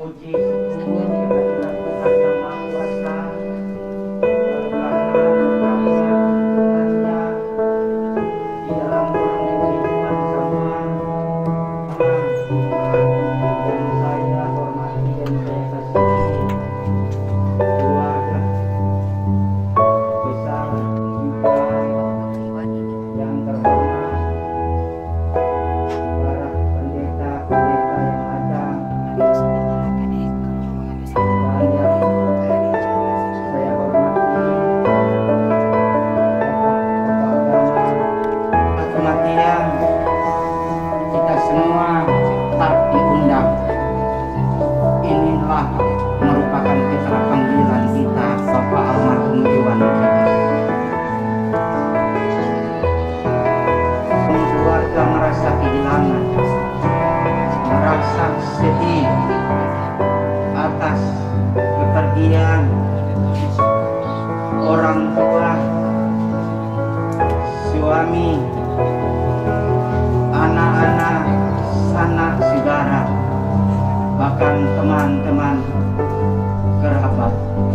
Puji syukur kehadirat Tuhan yang Maha Kuasa, karena Tuhannya di dalam kehidupan semua. Dan saya hormati dan saya kasihi keluarga besar juga yang terhormat, para pendeta-pendeta yang ada, dan yang saya hormati Bapak kematian kita semua tak diundang. Inilah merupakan keterpanggilan kita Bapak almarhum Iwan Kidis. Keluarga merasa kehilangan, merasa sedih atas kepergian orang tua, suami, anak-anak, sanak saudara, bahkan teman-teman kerabat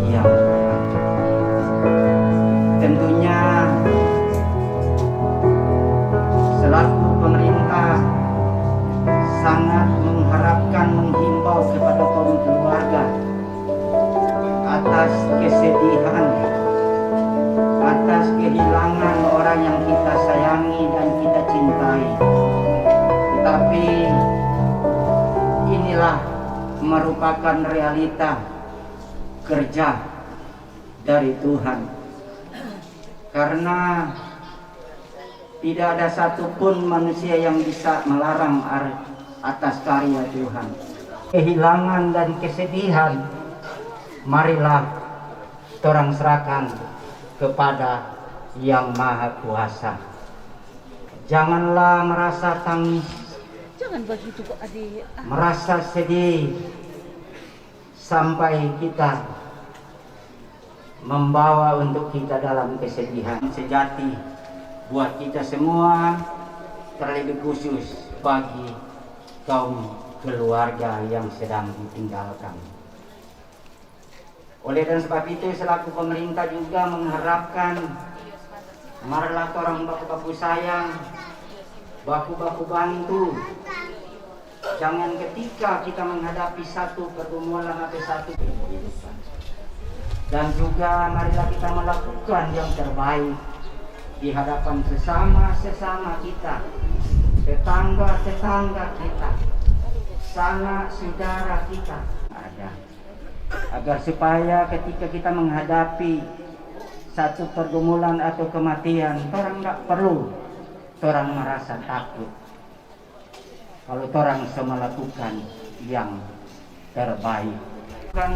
yang ada. Tentunya selaku pemerintah sangat mengharapkan, menghimbau kepada kaum keluarga atas kesedihan, atas kehilangan orang yang kita sayangi dan kita cintai. Tetapi inilah merupakan realita kerja dari Tuhan, karena tidak ada satupun manusia yang bisa melarang atas karya Tuhan. Kehilangan dan kesedihan, marilah torang serahkan kepada Yang Maha Kuasa. Janganlah merasa tangis, Jangan begitu kok adik. merasa sedih, sampai kita membawa untuk kita dalam kesedihan sejati buat kita semua, terlebih khusus bagi kaum keluarga yang sedang ditinggalkan. Oleh dan sebab itu, selaku pemerintah juga mengharapkan, marilah orang baku-baku sayang, baku-baku bantu. Jangan ketika kita menghadapi satu pergumulan atau satu kehidupan. Dan juga marilah kita melakukan yang terbaik di hadapan sesama kita, tetangga kita, sanak saudara kita ada, agar supaya ketika kita menghadapi satu pergumulan atau kematian, orang tidak perlu orang merasa takut kalau orang bisa melakukan yang terbaik, bukan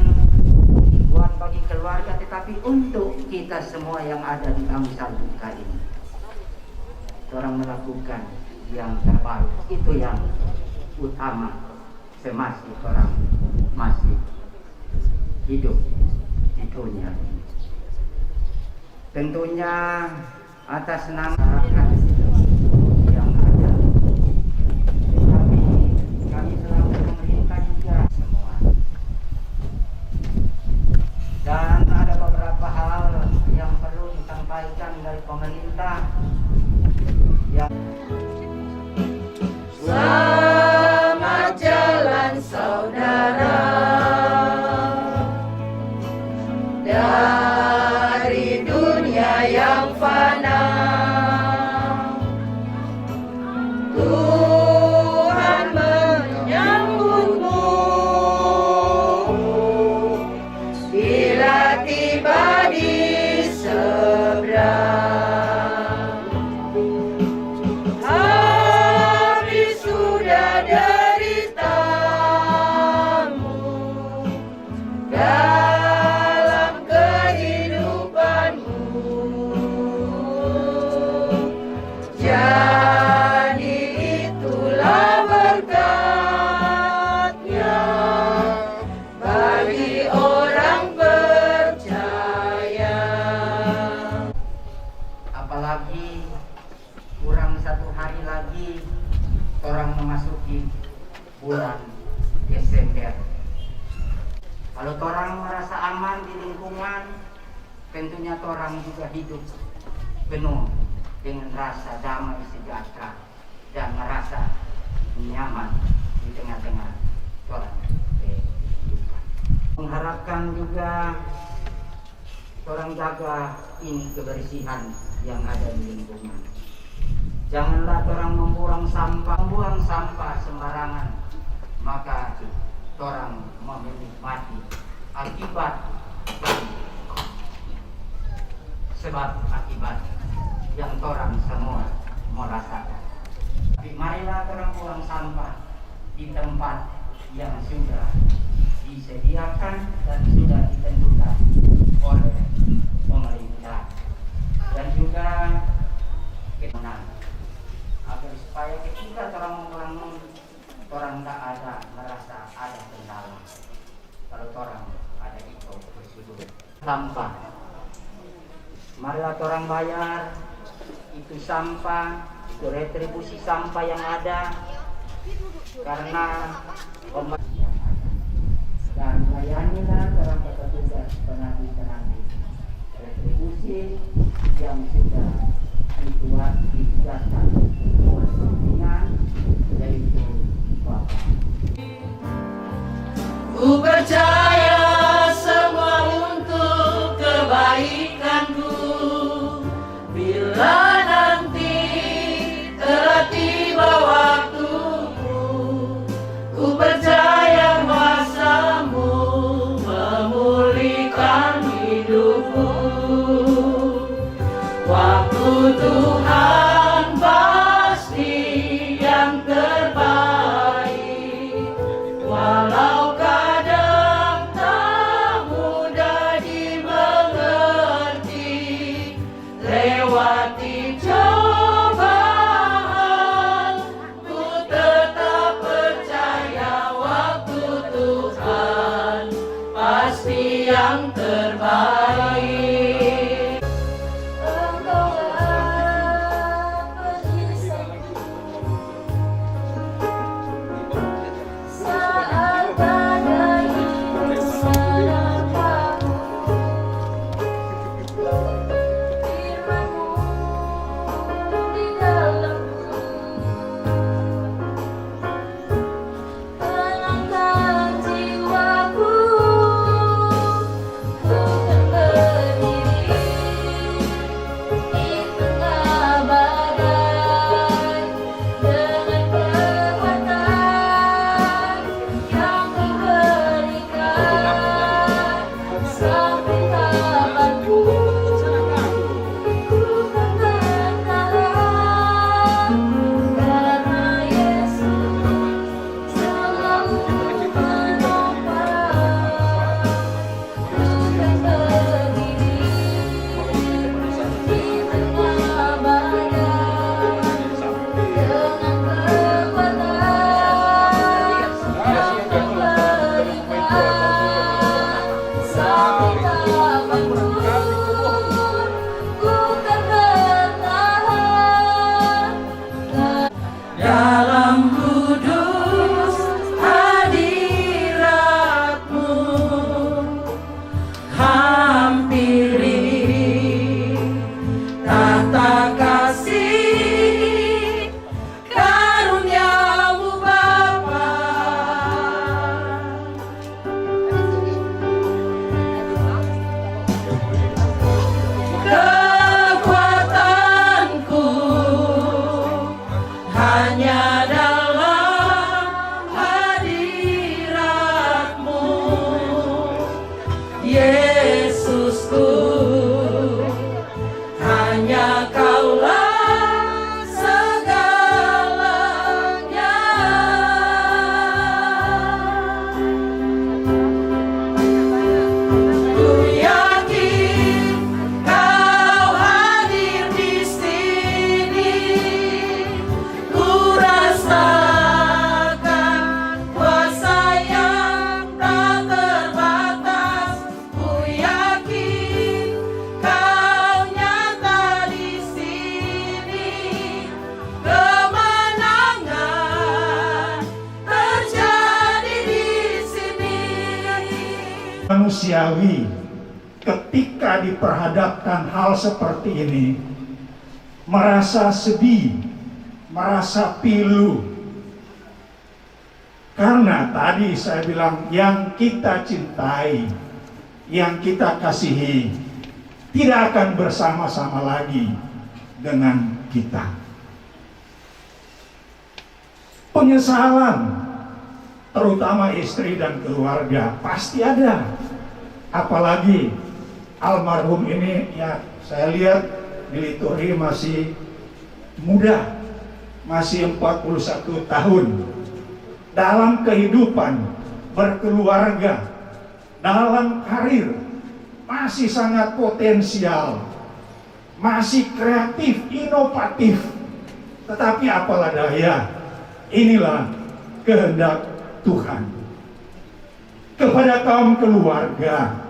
buat bagi keluarga, tetapi untuk kita semua yang ada di bangsal duka ini. Orang melakukan yang terbaik, itu yang utama semasa orang masih hidup di dunia ini. Tentunya atas nama masyarakat yang ada, tetapi kami selaku pemerintah juga semua. Dan ada beberapa hal yang perlu disampaikan dari pemerintah yang Selamat jalan saudara, dari dunia yang fana. Kalau orang merasa aman di lingkungan, tentunya orang juga hidup penuh dengan rasa damai sejahtera dan merasa nyaman di tengah-tengah orang kehidupan. Mengharapkan juga orang jaga ini kebersihan yang ada di lingkungan. Janganlah orang membuang sampah sembarangan, maka orang menikmati akibat dan sebab akibat yang orang semua merasakan. Tapi marilah orang buang sampah di tempat yang sudah disediakan dan sudah ditentukan oleh pemerintah dan juga kemenang, agar supaya ketika orang membangun, orang tak ada merasa ada kendala. Kalau orang ada itu tersebut sampah, marilah orang bayar itu sampah, itu retribusi sampah yang ada karena yang ada. Dan layanilah orang petugas penagih retribusi yang sudah ditugaskan oleh pimpinan, yaitu Bapak. Ku percaya semua untuk kebaikanku. Bila nanti telah tiba waktumu, ku percaya kuasamu memulihkan hidupku. Waktu Tuhan pasti yang terbaik, walau kadang tak mudah dimengerti. Lewati cobaan, ku tetap percaya waktu Tuhan pasti yang terbaik. Tenangkan jiwaku, Manusiawi ketika diperhadapkan hal seperti ini merasa sedih, merasa pilu. Karena tadi saya bilang yang kita cintai, yang kita kasihi tidak akan bersama-sama lagi dengan kita. Penyesalan, terutama istri dan keluarga, pasti ada. Apalagi almarhum ini, ya saya lihat di liturgi masih muda, masih 41 tahun. Dalam kehidupan berkeluarga, dalam karir, masih sangat potensial, masih kreatif, inovatif. Tetapi apalah daya, inilah kehendak Tuhan. Kepada kaum keluarga,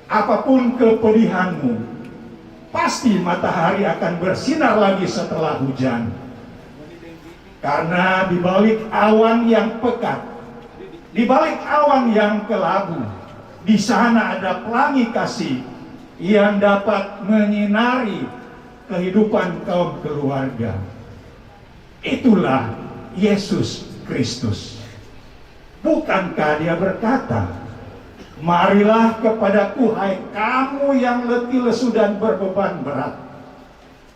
apapun kepedihanmu, pasti matahari akan bersinar lagi setelah hujan. Karena di balik awan yang pekat, di balik awan yang kelabu, di sana ada pelangi kasih yang dapat menyinari kehidupan kaum keluarga. Itulah Yesus Kristus. Bukankah dia berkata, marilah kepadaku hai kamu yang letih lesu dan berbeban berat,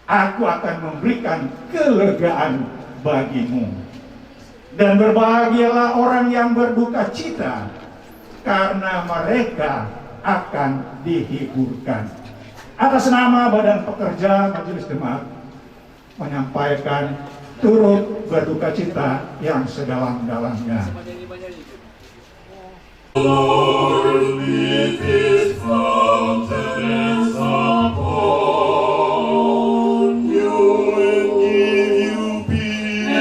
aku akan memberikan kelegaan bagimu. Dan berbahagialah orang yang berduka cita, karena mereka akan dihiburkan. Atas nama Badan Pekerja Majelis Jemaat menyampaikan turut berduka cita yang sedalam-dalamnya. Lord, with His countenance upon you and give you peace,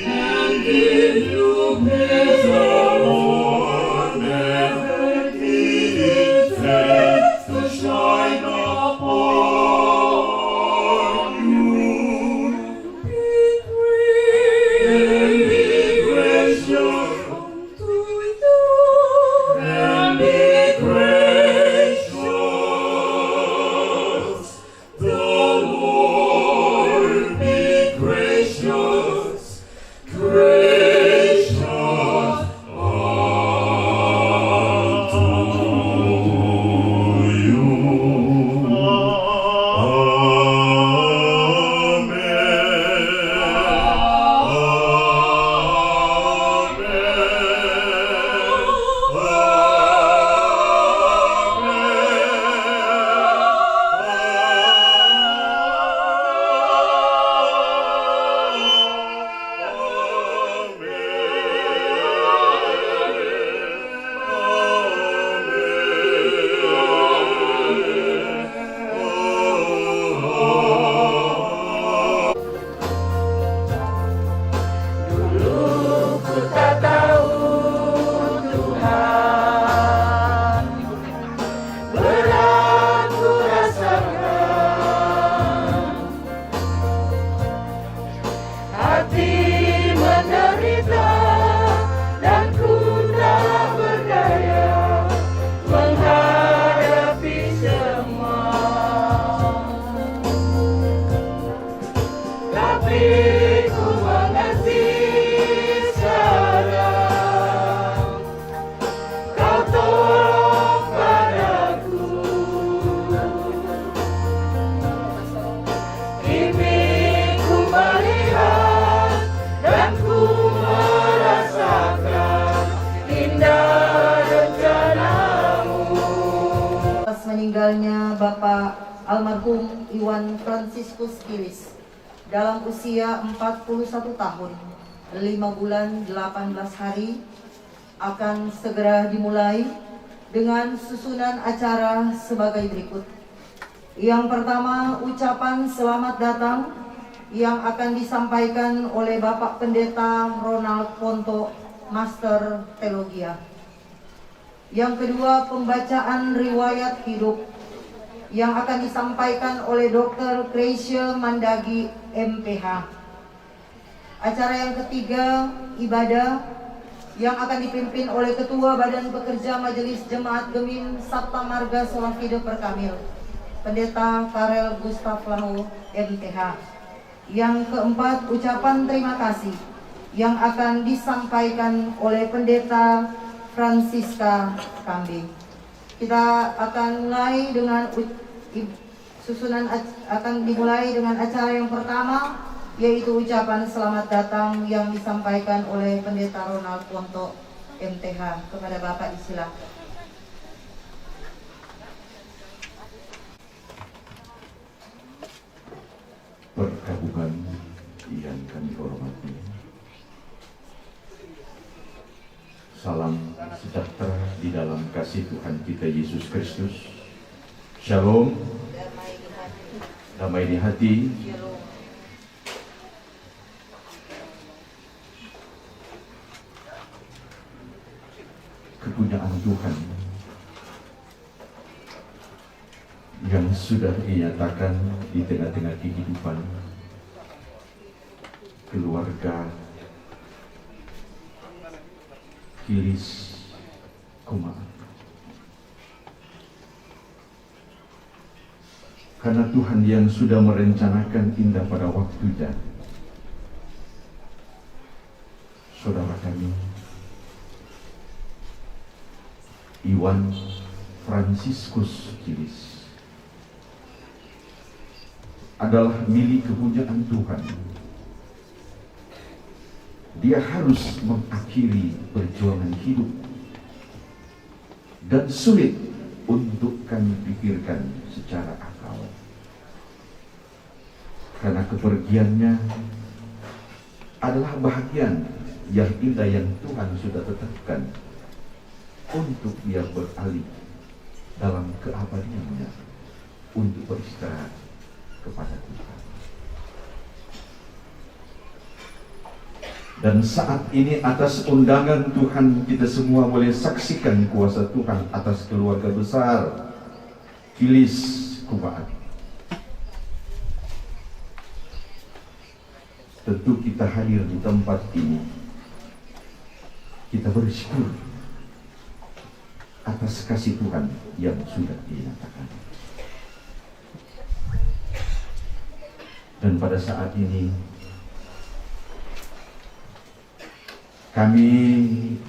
and give you peace, the Lord never His face to shine upon you. Meninggalnya Bapak almarhum Iwan Fransiskus Kilis dalam usia 41 tahun 5 bulan 18 hari akan segera dimulai dengan susunan acara sebagai berikut. Yang pertama, ucapan selamat datang yang akan disampaikan oleh Bapak Pendeta Ronald Ponto, Master Teologia. Yang kedua, pembacaan riwayat hidup yang akan disampaikan oleh Dr. Gracia Mandagi, MPH. Acara yang ketiga, ibadah yang akan dipimpin oleh Ketua Badan Pekerja Majelis Jemaat Gemin Sabta Marga Solafide Perkamil, Pendeta Karel Gustav Laho, MTH. Yang keempat, ucapan terima kasih yang akan disampaikan oleh Pendeta Francisca Kambing. Kita akan mulai dengan akan dimulai dengan acara yang pertama, yaitu ucapan selamat datang yang disampaikan oleh Pendeta Ronald Ponto, MTH. Kepada Bapak disilakan. Perkabungan yang kami hormati, salam sejahtera di dalam kasih Tuhan kita Yesus Kristus. Shalom, damai di hati. Kepunyaan Tuhan yang sudah dinyatakan di tengah-tengah kehidupan keluarga Kilis Kumaat. Karena Tuhan yang sudah merencanakan indah pada waktunya, saudara kami Iwan Franciscus Kilis adalah milik kepunyaan Tuhan. Dia harus mengakhiri perjuangan hidup dan sulit untuk kami pikirkan secara akal, karena kepergiannya adalah bahagian yang indah yang Tuhan sudah tetapkan untuk dia beralih dalam keabadiannya untuk beristirahat kepada Tuhan. Dan saat ini atas undangan Tuhan, kita semua boleh saksikan kuasa Tuhan atas keluarga besar Kilis Kumaat. Tentu kita hadir di tempat ini, kita bersyukur atas kasih Tuhan yang sudah dinyatakan. Dan pada saat ini kami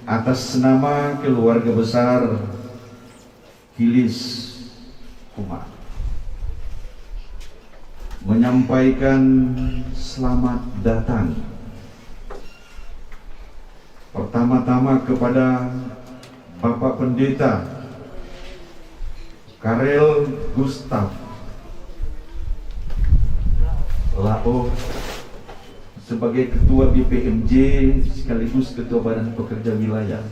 atas nama keluarga besar Kilis Kumaat menyampaikan selamat datang pertama-tama kepada Bapak Pendeta Karel Gustav Lao sebagai Ketua BPMJ sekaligus Ketua Badan Pekerja Wilayah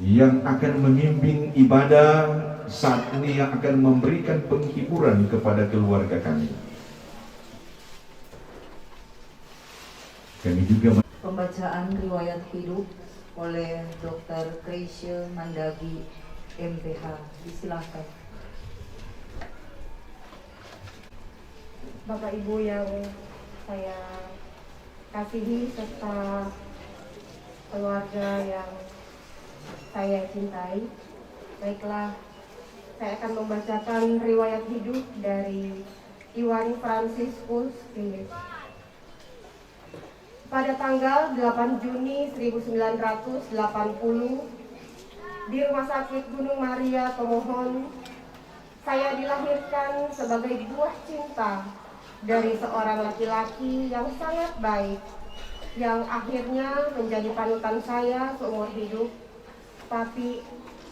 yang akan membimbing ibadah saat ini, yang akan memberikan penghiburan kepada keluarga kami. Kami juga Pembacaan riwayat hidup oleh Dr. Krisya Mandagi, MPH. Disilakan. Bapak Ibu yang saya kasihi serta keluarga yang saya cintai, baiklah, saya akan membacakan riwayat hidup dari Iwan Franciscus Kilis. Pada tanggal 8 Juni 1980 di Rumah Sakit Gunung Maria Tomohon, saya dilahirkan sebagai buah cinta dari seorang laki-laki yang sangat baik, yang akhirnya menjadi panutan saya seumur hidup, Papi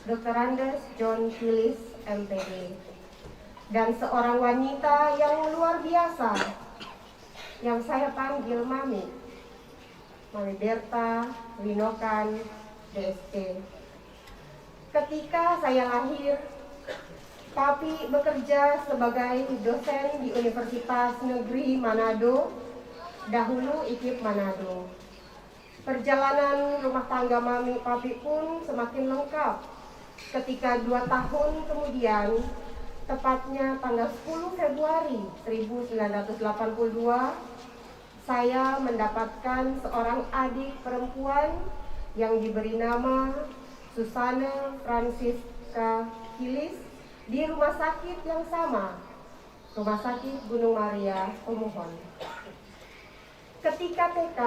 Dr. Andes John Kilis, MPD, dan seorang wanita yang luar biasa yang saya panggil Mami Berta Winokan, DSP. Ketika saya lahir, Papi bekerja sebagai dosen di Universitas Negeri Manado, dahulu IKIP Manado. Perjalanan rumah tangga Mami Papi pun semakin lengkap ketika 2 tahun kemudian, tepatnya tanggal 10 Februari 1982, saya mendapatkan seorang adik perempuan yang diberi nama Susana Francisca Kilis di rumah sakit yang sama, Rumah Sakit Gunung Maria Pemohon. Ketika TK,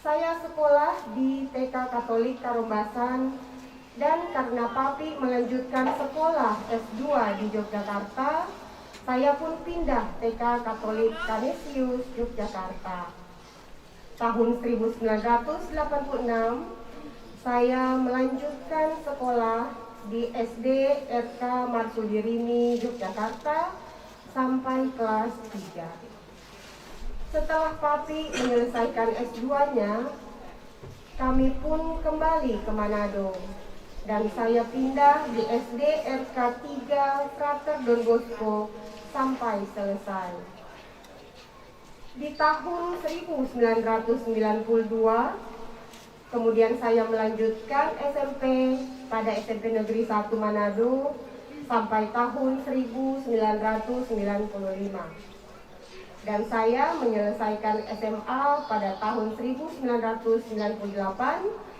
saya sekolah di TK Katolik Karombasan, dan karena papi melanjutkan sekolah S2 di Yogyakarta, saya pun pindah TK Katolik Kanisius Yogyakarta. Tahun 1986, saya melanjutkan sekolah di SD RK Marsudirini Yogyakarta sampai kelas 3. Setelah papi menyelesaikan S2-nya, kami pun kembali ke Manado dan saya pindah di SD RK 3 Frater Don Bosco sampai selesai. Di tahun 1992, kemudian saya melanjutkan SMP pada SMP Negeri 1 Manado sampai tahun 1995. Dan saya menyelesaikan SMA pada tahun 1998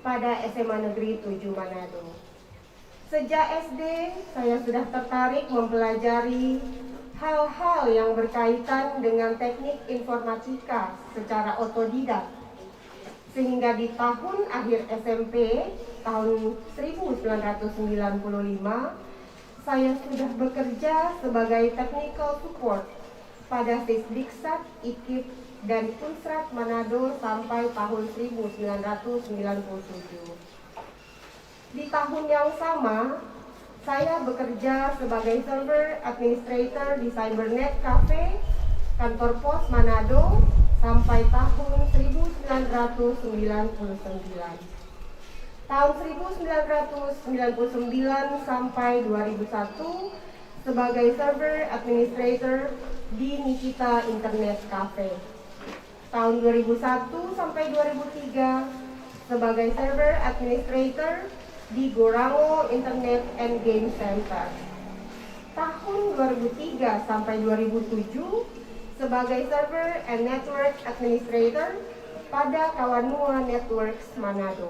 pada SMA Negeri 7 Manado. Sejak SD, saya sudah tertarik mempelajari hal-hal yang berkaitan dengan teknik informatika secara otodidak. Sehingga di tahun akhir SMP, tahun 1995, saya sudah bekerja sebagai technical support pada Sisdiksat, IKIP, dan Unsrat Manado sampai tahun 1997. Di tahun yang sama, saya bekerja sebagai server administrator di Cybernet Cafe, kantor pos Manado, sampai tahun 1999. Tahun 1999 sampai 2001 sebagai server administrator di Nikita Internet Cafe. Tahun 2001 sampai 2003 sebagai server administrator di Gorango Internet and Game Center. Tahun 2003 sampai 2007 sebagai server and network administrator pada Kawanua Networks Manado.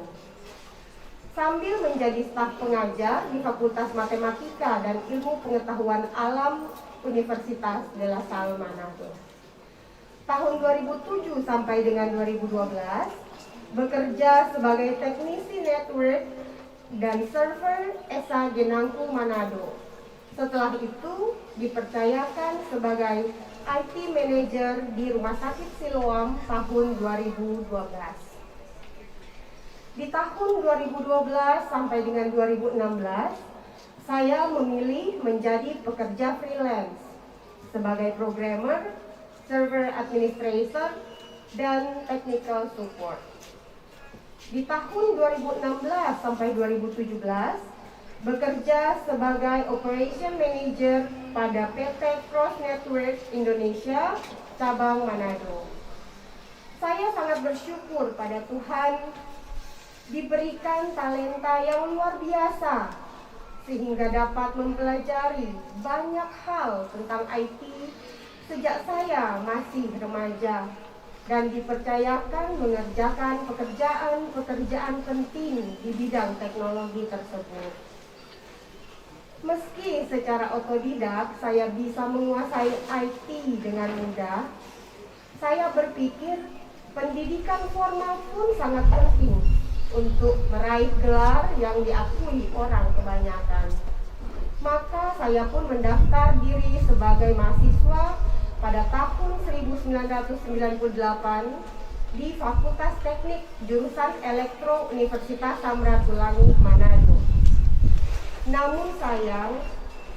Sambil menjadi staf pengajar di Fakultas Matematika dan Ilmu Pengetahuan Alam Universitas de La Salle Manado. Tahun 2007 sampai dengan 2012 bekerja sebagai teknisi network dan server ESA Genangku Manado. Setelah itu dipercayakan sebagai IT Manager di Rumah Sakit Siloam tahun 2012. Di tahun 2012 sampai dengan 2016, saya memilih menjadi pekerja freelance sebagai programmer, server administrator, dan technical support. Di tahun 2016 sampai 2017, bekerja sebagai Operation Manager pada PT Cross Network Indonesia, cabang Manado. Saya sangat bersyukur pada Tuhan diberikan talenta yang luar biasa sehingga dapat mempelajari banyak hal tentang IT sejak saya masih remaja dan dipercayakan mengerjakan pekerjaan-pekerjaan penting di bidang teknologi tersebut. Meski secara otodidak saya bisa menguasai IT dengan mudah, saya berpikir pendidikan formal pun sangat penting untuk meraih gelar yang diakui orang kebanyakan. Maka saya pun mendaftar diri sebagai mahasiswa pada tahun 1998 di Fakultas Teknik Jurusan Elektro Universitas Samratulangi Manado. Namun sayang,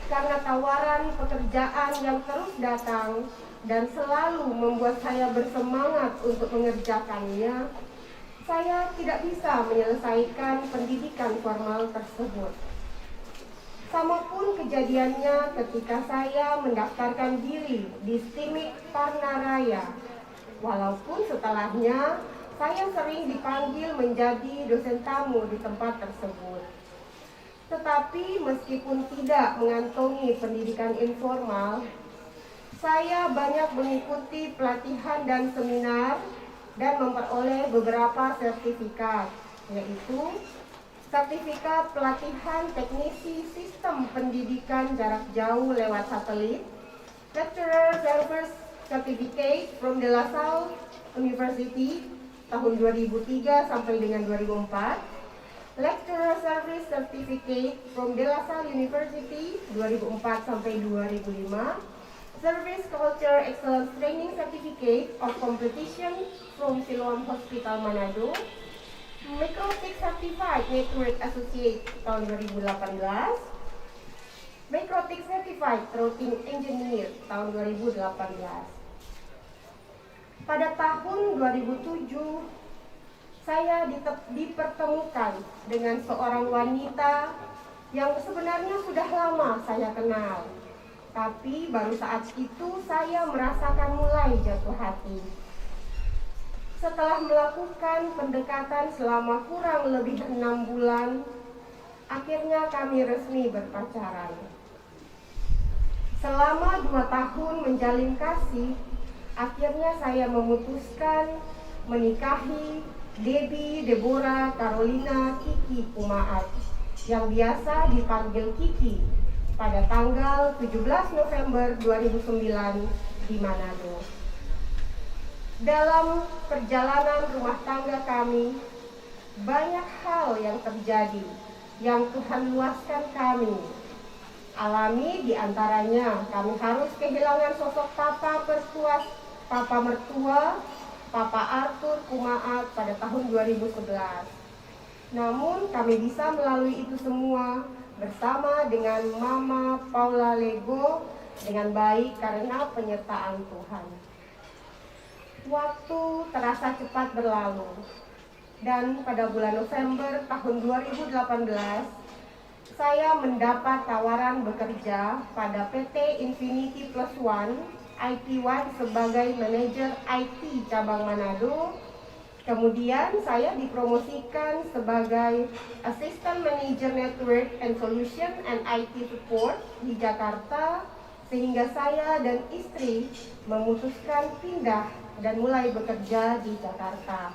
karena tawaran pekerjaan yang terus datang dan selalu membuat saya bersemangat untuk mengerjakannya, saya tidak bisa menyelesaikan pendidikan formal tersebut. Sama pun kejadiannya ketika saya mendaftarkan diri di STIMIK Parnaraya. Walaupun setelahnya saya sering dipanggil menjadi dosen tamu di tempat tersebut. Tetapi meskipun tidak mengantongi pendidikan informal, Saya banyak mengikuti pelatihan dan seminar dan memperoleh beberapa sertifikat, yaitu sertifikat pelatihan teknisi sistem pendidikan jarak jauh lewat satelit, Lecturer Service Certificate from De La Salle University tahun 2003 sampai dengan 2004, Lecturer Service Certificate from De La Salle University 2004 sampai 2005, Service Culture Excellence Training Certificate of Competition from Siloam Hospital Manado, Microtik Certified Network Associate tahun 2018, Microtik Certified Routing Engineer tahun 2018. Pada tahun 2007, saya dipertemukan dengan seorang wanita yang sebenarnya sudah lama saya kenal. Tapi baru saat itu saya merasakan mulai jatuh hati. Setelah melakukan pendekatan selama kurang lebih 6 bulan, akhirnya kami resmi berpacaran. Selama 2 tahun menjalin kasih, akhirnya saya memutuskan menikahi Debbie Deborah Carolina Kiki Kumaat, yang biasa dipanggil Kiki, pada tanggal 17 November 2009 di Manado. Dalam perjalanan rumah tangga kami, banyak hal yang terjadi yang Tuhan luaskan kami. Alami diantaranya, kami harus kehilangan sosok papa mertua, Papa Arthur Kumaat pada tahun 2011. Namun kami bisa melalui itu semua bersama dengan Mama Paula Lego dengan baik karena penyertaan Tuhan. Waktu terasa cepat berlalu, dan pada bulan November tahun 2018 saya mendapat tawaran bekerja pada PT Infinity Plus One IT1 sebagai manajer IT cabang Manado. Kemudian saya dipromosikan sebagai Assistant Manager Network and Solution and IT Support di Jakarta, sehingga saya dan istri memutuskan pindah dan mulai bekerja di Jakarta.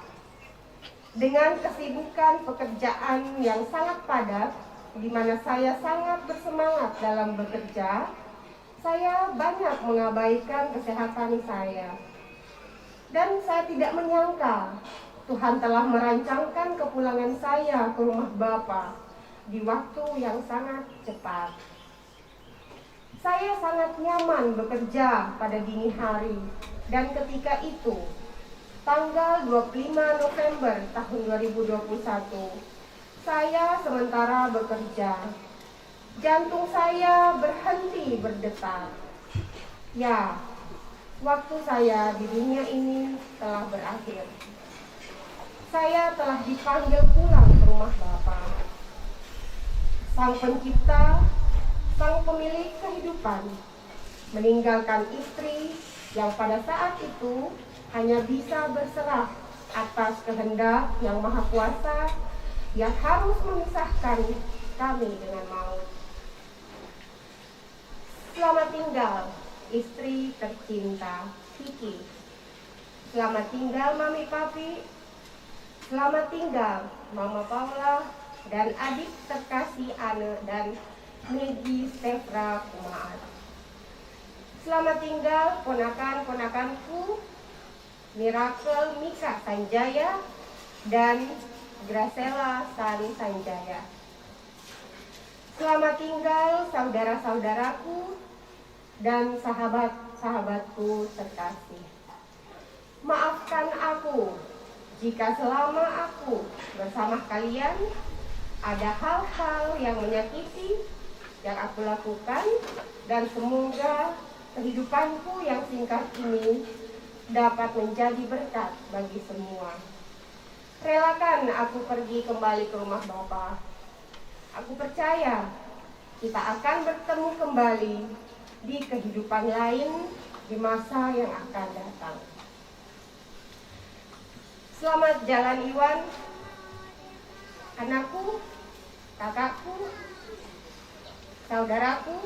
Dengan kesibukan pekerjaan yang sangat padat, di mana saya sangat bersemangat dalam bekerja, saya banyak mengabaikan kesehatan saya. Dan saya tidak menyangka Tuhan telah merancangkan kepulangan saya ke rumah Bapa di waktu yang sangat cepat. Saya sangat nyaman bekerja pada dini hari, dan ketika itu, tanggal 25 November tahun 2021, saya sementara bekerja. Jantung saya berhenti berdetak. Ya, waktu saya di dunia ini telah berakhir. Saya telah dipanggil pulang ke rumah Bapa. Sang Pencipta, Sang Pemilik kehidupan, meninggalkan istri yang pada saat itu hanya bisa berserah atas kehendak yang Maha Kuasa yang harus memisahkan kami dengan maut. Selamat tinggal, istri tercinta Kiki. Selamat tinggal Mami Papi. Selamat tinggal Mama Paula dan adik terkasih Anne dan Megi Stefra Kumaat. Selamat tinggal ponakan-ponakanku Miracle Mika Sanjaya dan Gracela Sari Sanjaya. Selamat tinggal saudara-saudaraku dan sahabat-sahabatku terkasih. Maafkan aku jika selama aku bersama kalian ada hal-hal yang menyakiti yang aku lakukan, dan semoga kehidupanku yang singkat ini dapat menjadi berkat bagi semua. Relakan aku pergi kembali ke rumah Bapa. Aku percaya kita akan bertemu kembali di kehidupan lain di masa yang akan datang. Selamat jalan Iwan, anakku, kakakku, saudaraku,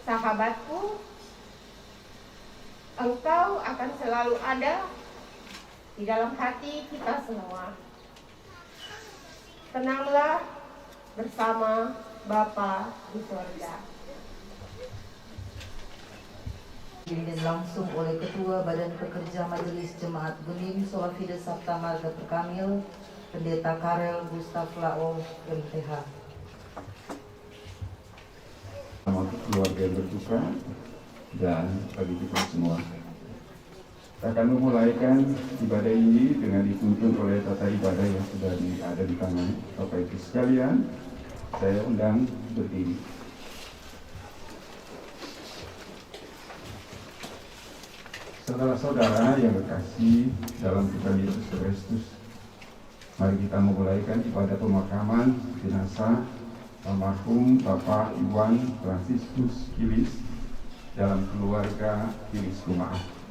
sahabatku, Engkau akan selalu ada di dalam hati kita semua. Tenanglah bersama Bapa di surga. Dipimpin langsung oleh Ketua Badan Pekerja Majelis Jemaat Gemim Solafide Sabta Marga Perkamil, Pendeta Karel Gustav Lao, MTH. Selamat keluarga yang berduka dan bagi kita semua. Kita akan memulaikan ibadah ini dengan dituntun oleh tata ibadah yang sudah ada di tangan Bapak Ibu sekalian. Saya undang berdiri. Saudara-saudara yang berkasih dalam Tuhan Yesus Kristus, mari kita memulaikan ibadah pemakaman jenazah almarhum Bapak Iwan Fransiskus Kilis dalam keluarga Kilis Kumaah.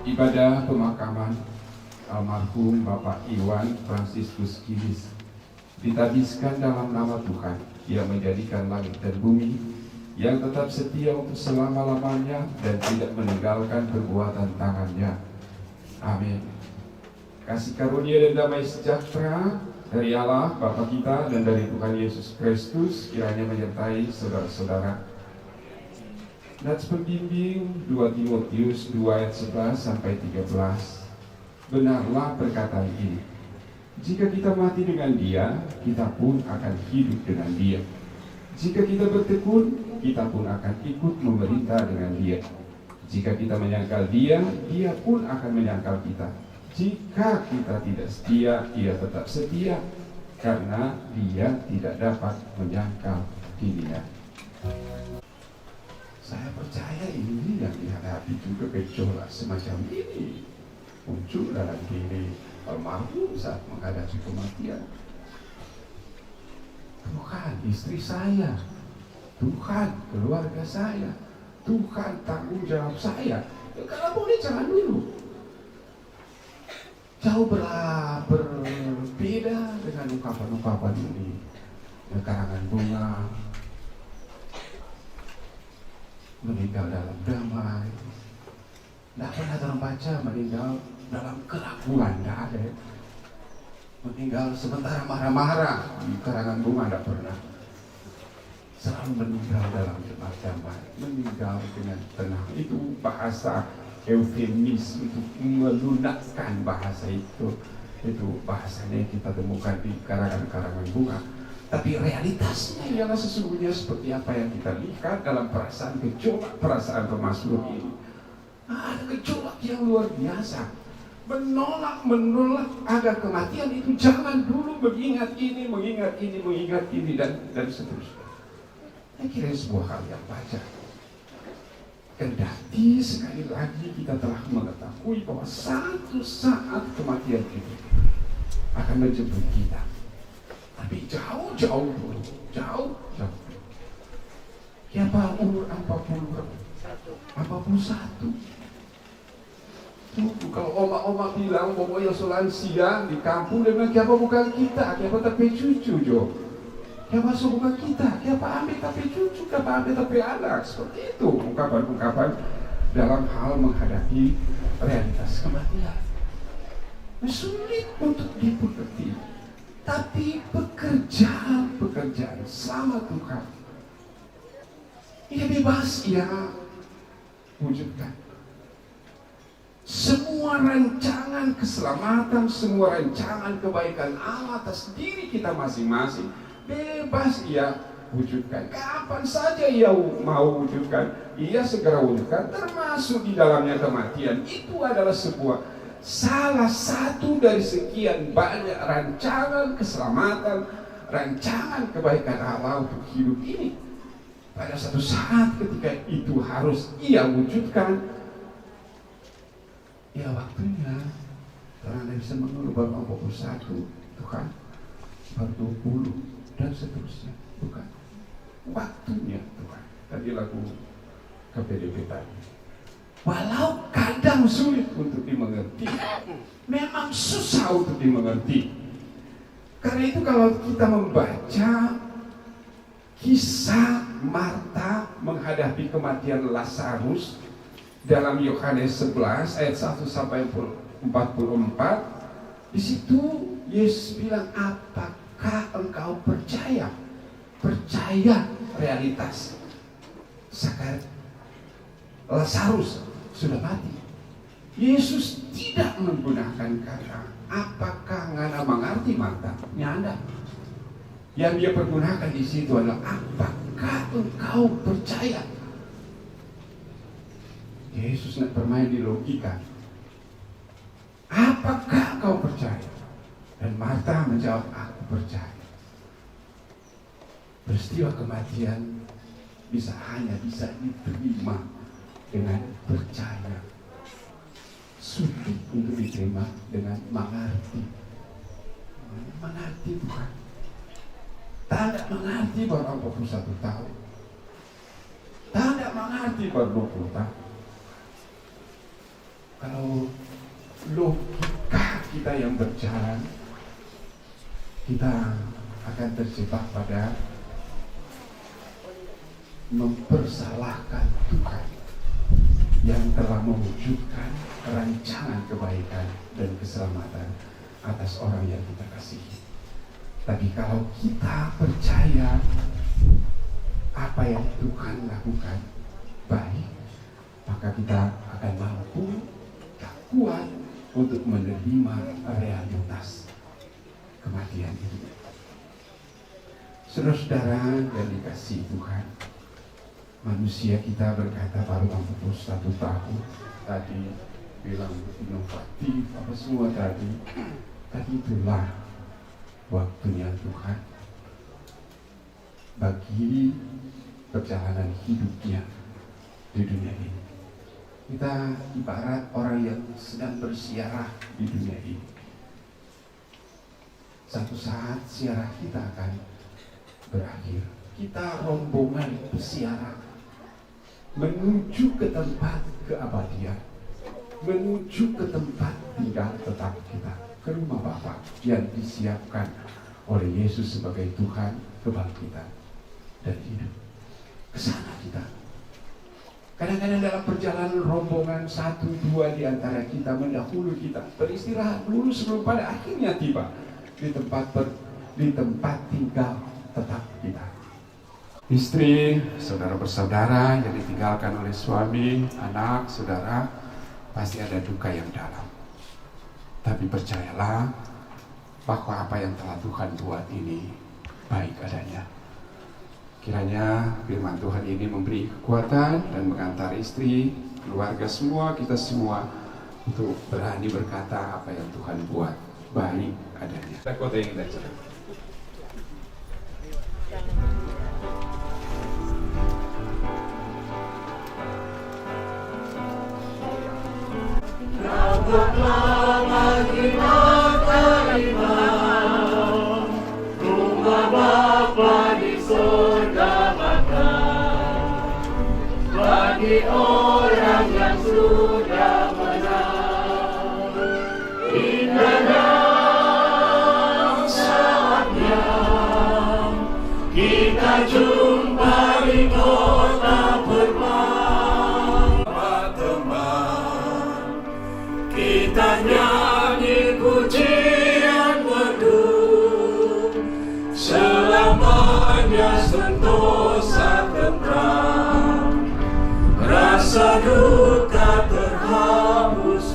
Ibadah pemakaman almarhum Bapak Iwan Fransiskus Kilis ditabiskan dalam nama Tuhan yang menjadikan langit dan bumi, yang tetap setia untuk selama-lamanya dan tidak meninggalkan perbuatan tangannya. Amin. Kasih karunia dan damai sejahtera dari Allah Bapa kita dan dari Tuhan Yesus Kristus kiranya menyertai saudara-saudara. Nats pembimbing 2 Timotius 2 ayat 11 sampai 13. Benarlah perkataan ini. Jika kita mati dengan Dia, kita pun akan hidup dengan Dia. Jika kita bertekun, kita pun akan ikut memerintah dengan Dia. Jika kita menyangkal Dia, Dia pun akan menyangkal kita. Jika kita tidak setia, Dia tetap setia, karena Dia tidak dapat menyangkal dirinya. Saya percaya ini yang dihadapi juga gejolak semacam ini muncul dalam diri almarhum saat menghadapi kematian. Tuhan, istri saya, Tuhan, keluarga saya, Tuhan, tanggung jawab saya. Kalau boleh jangan dulu. Jauh berbeda dengan ungkapan-ungkapan ini. Karangan bunga, meninggal dalam damai. Tidak pernah terbaca meninggal dalam keraguan, tidak ada. Meninggal sementara marah-marah di karangan bunga, tidak pernah. Selalu meninggal dalam damai, meninggal dengan tenang. Itu bahasa eufemis untuk melunakkan bahasa itu. Itu bahasanya kita temukan di karangan-karangan bunga. Tapi realitasnya ialah sesungguhnya seperti apa yang kita lihat dalam perasaan gejolak, perasaan pemazmur ini. Ada gejolak yang luar biasa. Menolak agar kematian itu jangan dulu mengingat ini, dan seterusnya. Saya kira sebuah hal yang wajar. Kendati sekali lagi kita telah mengetahui bahwa satu saat kematian itu akan menjemput kita. Tapi jauh dulu. Siapa umur 41? Kalau oma-oma bilang bahwa yang lansia di kampung, dia bilang siapa bukan kita, siapa tapi cucu jo. Siapa bukan kita, siapa ambil tapi cucu, siapa ambil tapi anak. Seperti itu ungkapan-ungkapan dalam hal menghadapi realitas kematian. Sulit untuk dimengerti. Tapi pekerjaan sama Tuhan, ia bebas ia wujudkan. semua rancangan keselamatan, semua rancangan kebaikan Allah atas diri kita masing-masing bebas Ia wujudkan. Kapan saja Ia mau wujudkan, Ia segera wujudkan, termasuk di dalamnya kematian. Itu adalah salah satu dari sekian banyak rancangan keselamatan, rancangan kebaikan Allah untuk hidup ini. Pada satu saat ketika itu harus Ia wujudkan, ya waktunya. Orang yang bisa mengeluh baru 41, Tuhan baru 20 dan seterusnya, bukan waktunya Tuhan. Tadi lagu KPDP tadi, walau kadang sulit untuk dimengerti, memang susah untuk dimengerti. Karena itu kalau kita membaca kisah Marta menghadapi kematian Lazarus dalam Yohanes 11 ayat 1 sampai 44, di situ Yesus bilang, apakah engkau percaya realitas Lazarus sudah mati? Yesus tidak menggunakan kata apakah ngana mengerti Marta, nyanda. Yang dia pergunakan di situ adalah apakah engkau percaya? Yesus tidak bermain di logika. Apakah kau percaya? Dan Marta menjawab, aku percaya. Peristiwa kematian hanya bisa diterima dengan percaya. Sulit untuk diterima dengan mengerti. Mengerti Tuhan. Tak mengerti baru 41 tahun. Tak mengerti baru 20 tahun. Kalau logika kita yang berjalan, kita akan terjebak pada mempersalahkan Tuhan yang telah mewujudkan rancangan kebaikan dan keselamatan atas orang yang kita kasihi. Tapi kalau kita percaya apa yang Tuhan lakukan baik, maka kita akan mampu kuat untuk menerima realitas kematian ini. Saudara-saudara yang dikasihi Tuhan, manusia kita berkata baru 41 tahun, tadi bilang inovatif, apa semua tadi itulah waktunya Tuhan bagi perjalanan hidupnya di dunia ini. Kita ibarat orang yang sedang bersiarah di dunia ini. Satu saat siarah kita akan berakhir. Kita rombongan bersiarah menuju ke tempat keabadian, menuju ke tempat tinggal tetap kita, ke rumah Bapa yang disiapkan oleh Yesus sebagai Tuhan kebangkitan dan hidup. Ke sana kita. Kadang-kadang dalam perjalanan rombongan 1-2 di antara kita mendahului kita beristirahat dulu sebelum pada akhirnya tiba di tempat tinggal tetap kita. Istri, saudara bersaudara yang ditinggalkan oleh suami, anak, saudara, pasti ada duka yang dalam. Tapi percayalah bahwa apa yang telah Tuhan buat ini baik adanya. Kiranya firman Tuhan ini memberi kekuatan dan mengantar istri, keluarga semua, kita semua untuk berani berkata apa yang Tuhan buat baik adanya. Kota yang kita cari. Rumah Bapa di surga makan bagi orang yang sudah menang. Indah saatnya kita jumpa di kota permainan. Kita nyanyi pujian merdu, selamanya sentosa tentram, rasa duka terhapus.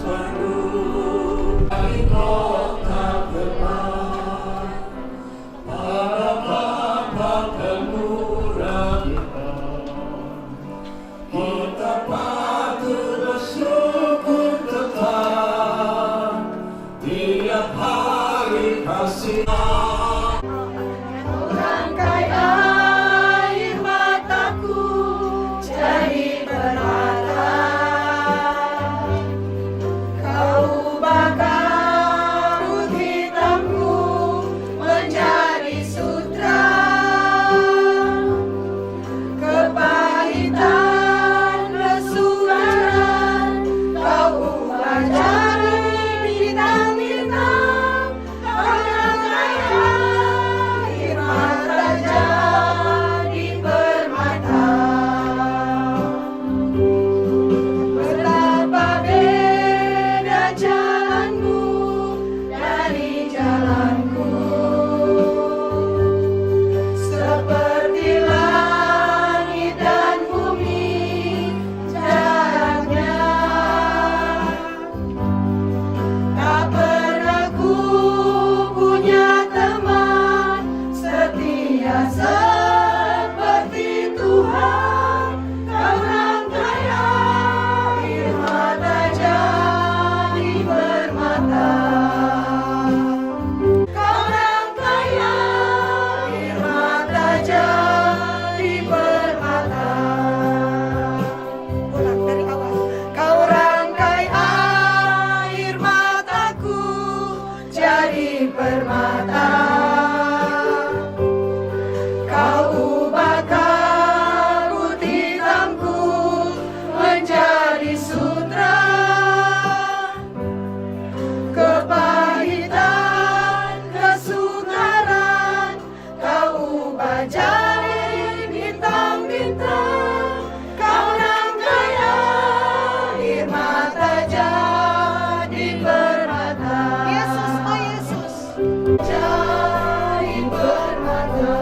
berubah jadi bintang-bintang. Kau rangkai air mata jadi permata. Yesus, oh Yesus, jadi permata.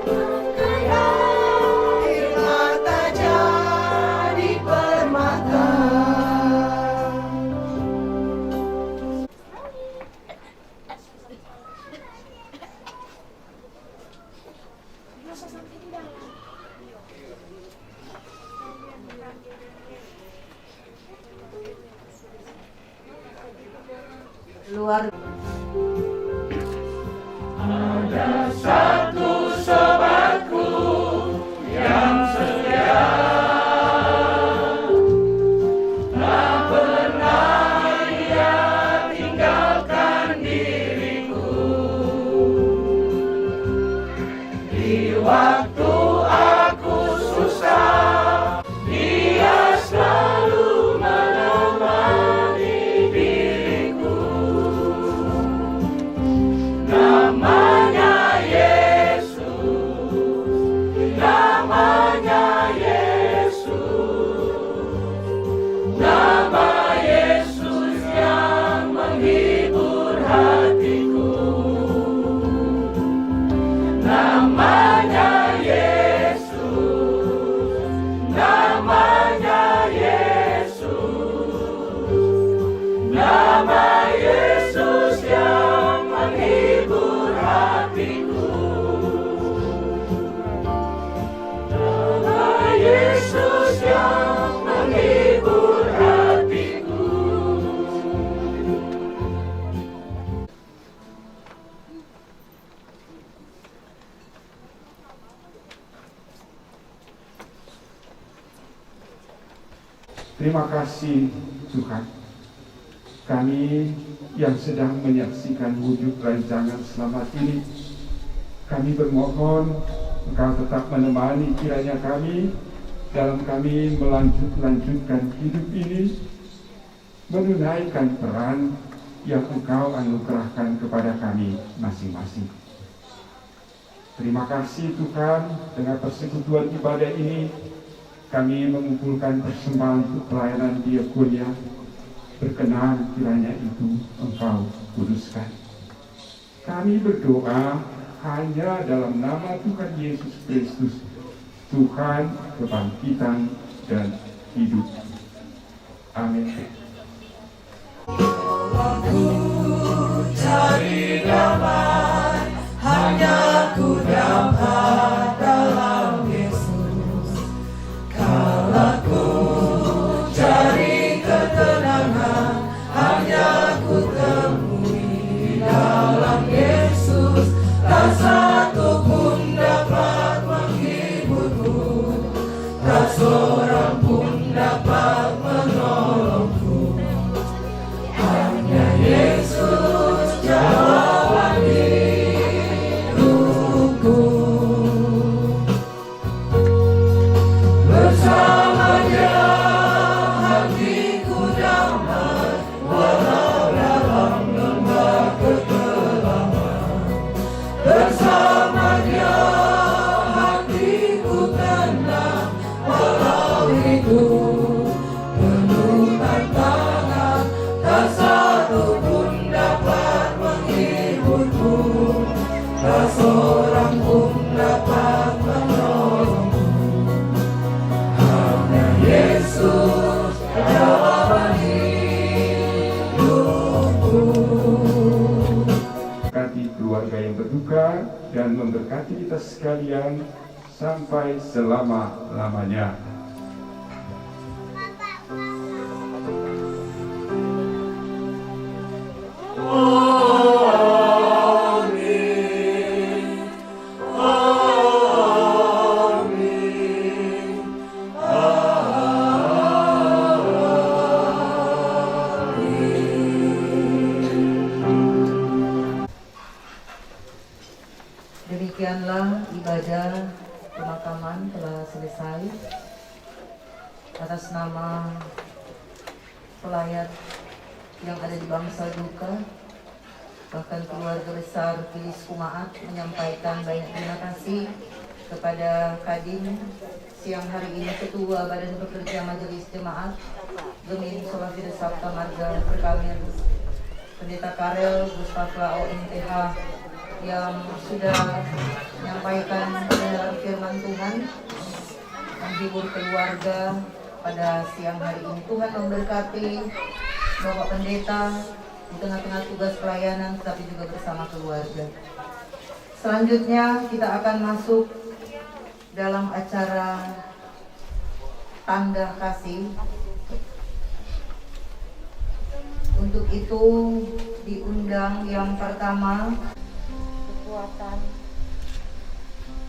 Rangkai air mata jadi permata. Luar Terima kasih Tuhan. Kami yang sedang menyaksikan wujud rancangan selamat ini, kami bermohon Engkau tetap menemani kiranya kami dalam kami melanjutkan hidup ini, menunaikan peran yang Engkau anugerahkan kepada kami masing-masing. Terima kasih Tuhan, dengan persekutuan ibadah ini kami mengumpulkan persembahan untuk pelayanan diakonia. Berkenan kiranya itu Engkau kuduskan. Kami berdoa hanya dalam nama Tuhan Yesus Kristus, Tuhan kebangkitan dan hidup. Amin. Cari damai, hanya ku dapat dalam Yesus. Kalau ku cari ketenangan, hanya ku temui dalam Yesus. Tak satu pun dapat menghiburku, tak seorang pun dapat menolongku. Hanya Yesus jawaban hidupku. Bersamanya hatiku damai, walau dalam lembah kekelaman. Bersamanya hatiku tenang, walau hidup penuh tantangan. Tak satu pun dapat menghiburku, tak seorang pun dapat menolongku. Hanya Yesus jawaban hidupku. Memberkati keluarga yang berduka dan memberkati kita sekalian sampai selama-lamanya. Demikianlah ibadah pemakaman telah selesai. Atas nama pelayat yang ada di bangsa duka, bahkan keluarga besar Filis Kumaat menyampaikan banyak terima kasih kepada Kadin siang hari ini Ketua Badan Pekerja Majelis Jemaat Gemim Solafide Sabta Marga Perkawinan Pendeta Karel Gustaf Lao MTH yang sudah menyampaikan kebenaran firman Tuhan, menghibur keluarga pada siang hari ini. Tuhan memberkati Bapak Pendeta di tengah-tengah tugas pelayanan tapi juga bersama keluarga. Selanjutnya kita akan masuk dalam acara tanda kasih. Untuk itu diundang yang pertama kekuatan,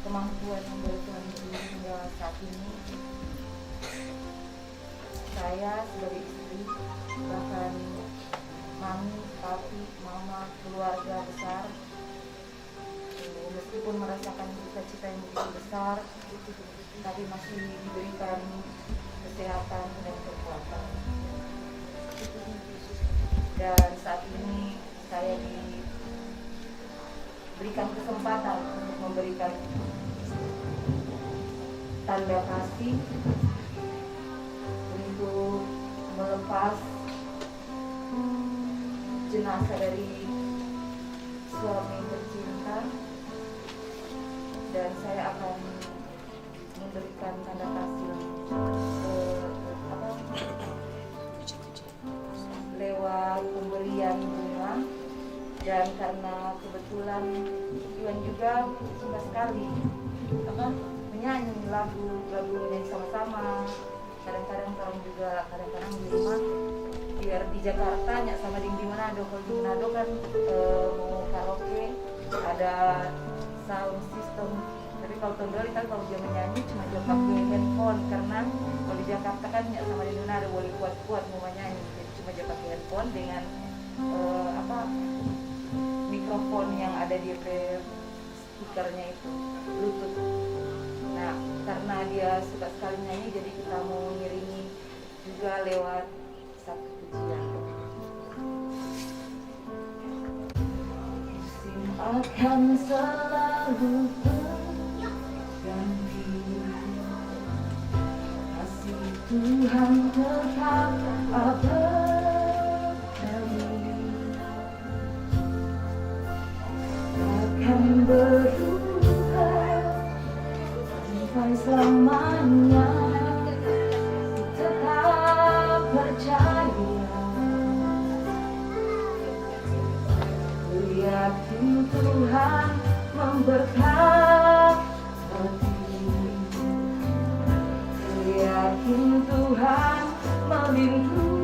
kemampuan yang dari Tuhan beri hingga saat ini. Saya sebagai istri, bahkan mami, papi, mama, keluarga besar, meskipun merasakan cita-cita yang begitu besar, tapi masih diberikan kesehatan dan kekuatan. Dan saat ini saya diberikan kesempatan untuk memberikan tanda kasih untuk melepas jenazah dari suami tercinta, dan saya akan memberikan tanda kasih lewat pemberian bunga. Dan karena kebetulan Iwan juga suka sekali menyanyi lagu yang sama-sama, kadang-kadang di rumah, biar di Jakarta nyak sama di Manado. Kalau di Manado kan mau karaoke ada sound system, tapi kalau Tondoli kan kalau dia menyanyi cuma dia pakai handphone, karena kalau di Jakarta kan nyak sama di Manado boleh kuat-kuat mau menyanyi, jadi cuma dia pakai handphone dengan mikrofon yang ada di speakernya itu, Bluetooth. Nah, karena dia suka sekali nyanyi, jadi kita mau ngiringi juga lewat satu pujian. Akan selalu berganti, kasih Tuhan tetap abadi. Akan berubah sampai selamanya, tetap percaya, yakin Tuhan memberkati, yakin Tuhan melindungi.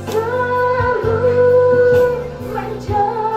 Selalu menjaga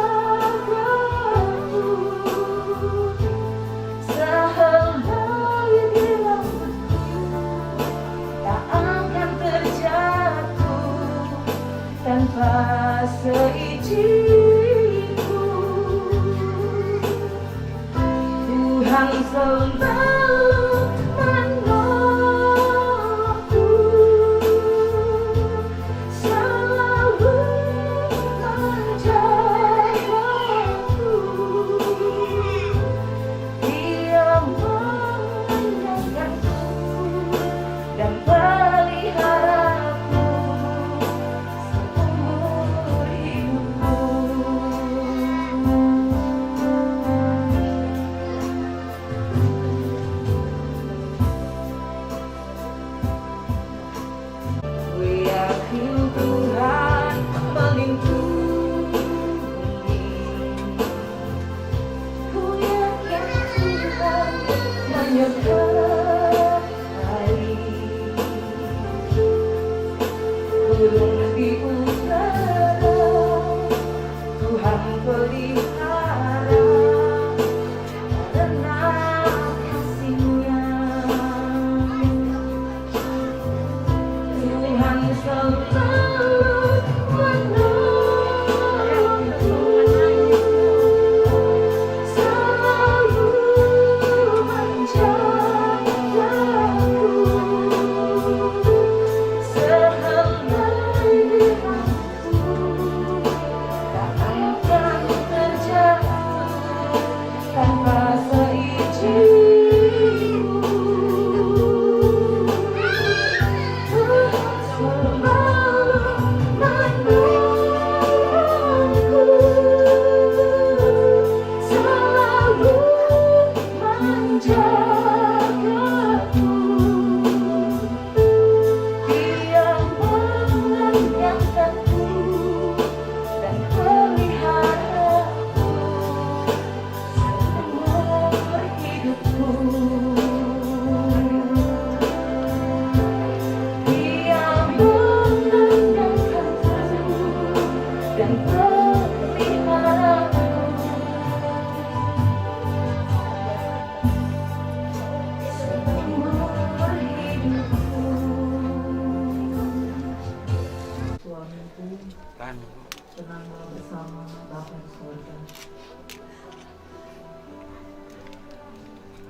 keluarga.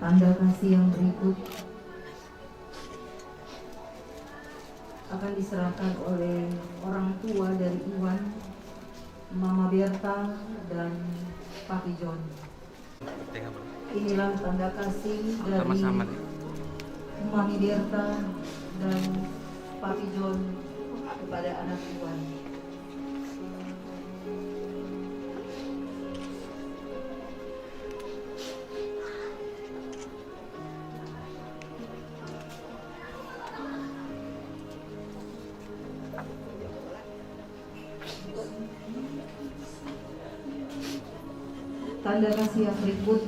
Tanda kasih yang berikut akan diserahkan oleh orang tua dari Iwan, Mama Berta, dan Papi John. Inilah tanda kasih dari Mami Berta dan Papi John kepada anak Iwan. Tanda kasih yang berikut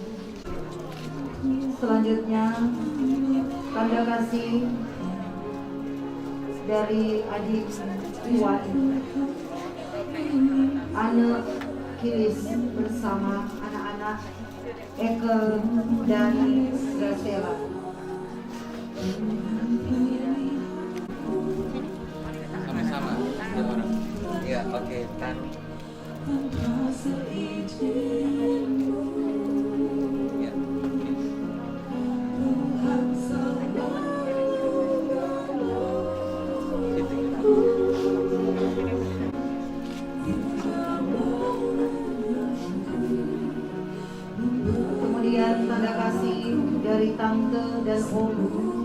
selanjutnya, tanda kasih dari adik Iwan, Ane Kilis bersama anak-anak Eke dan Gracela. Sama-sama dua orang. Ya, oke, taruh. Ya. Kemudian tanda kasih dari tante dan om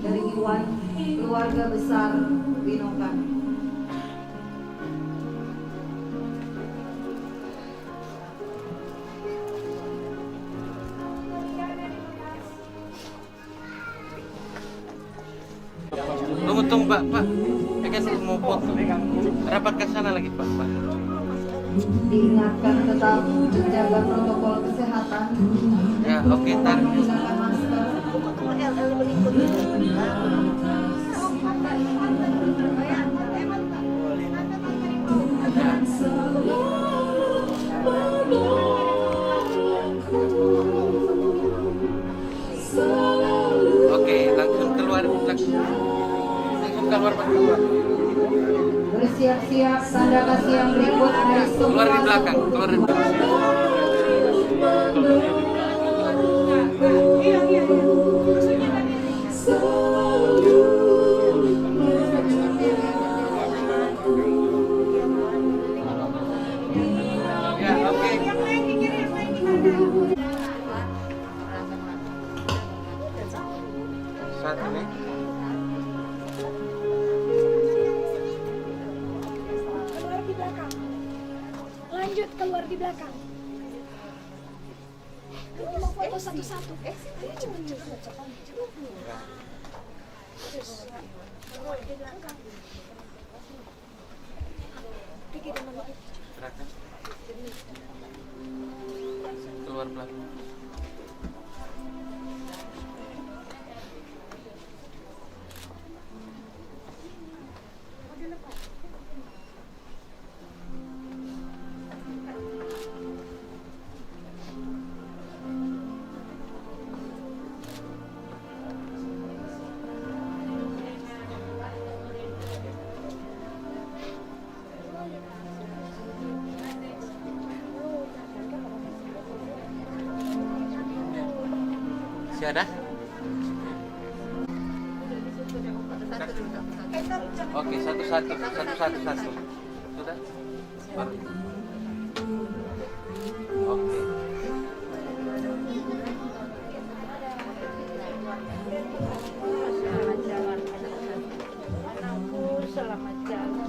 dari Iwan, keluarga besar Winokan. Tunggu Pak. Saya kan mau foto. Rapat ke sana lagi Pak. Diingatkan tetap menjaga protokol kesehatan. Ya, oke, taruh. Menggunakan masker. Oke, langsung keluar Pak. Bersiap-siap tanda kasih yang berikut dari semua. Keluar di belakang. Ya, oke. Satu nih. Lanjut keluar di belakang. Mau foto satu-satu. Ayo cepat. Keluar di belakang. Keluar belakang. Si ada? Oke, satu-satu. Sudah? Oke. Selamat jalan. Satu-satu. Selamat jalan.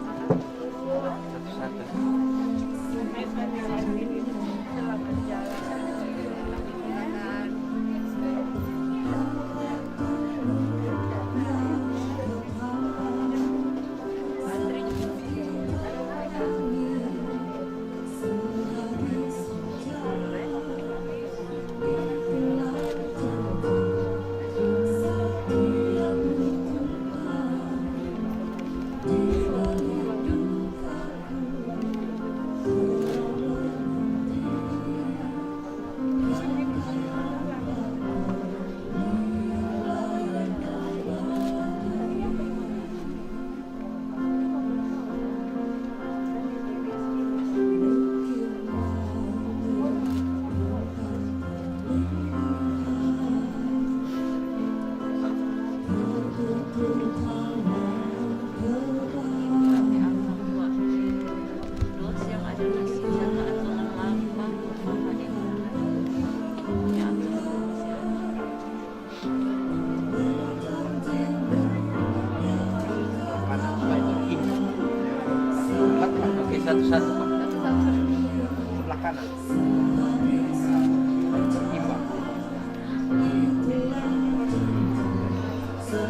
Tahan,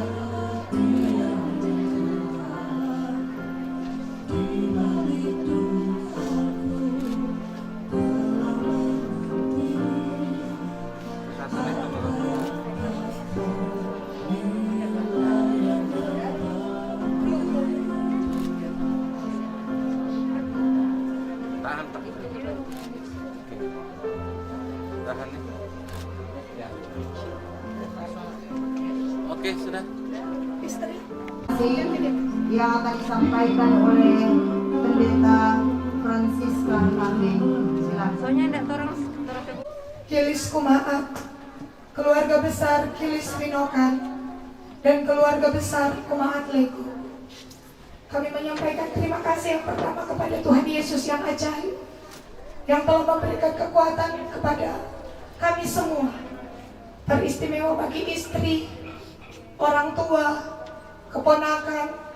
Pak. Tahan nih. Ya. Oke, sudah. Yang akan disampaikan oleh Pendeta Francisca Amin. Silakan. Soalnya enggak orang Kilis Kumaat, keluarga besar Kilis Winokan, dan keluarga besar Kumaat Lego. Kami menyampaikan terima kasih yang pertama kepada Tuhan Yesus yang ajaib, yang telah memberikan kekuatan kepada kami semua, teristimewa bagi istri, orang tua, keponakan.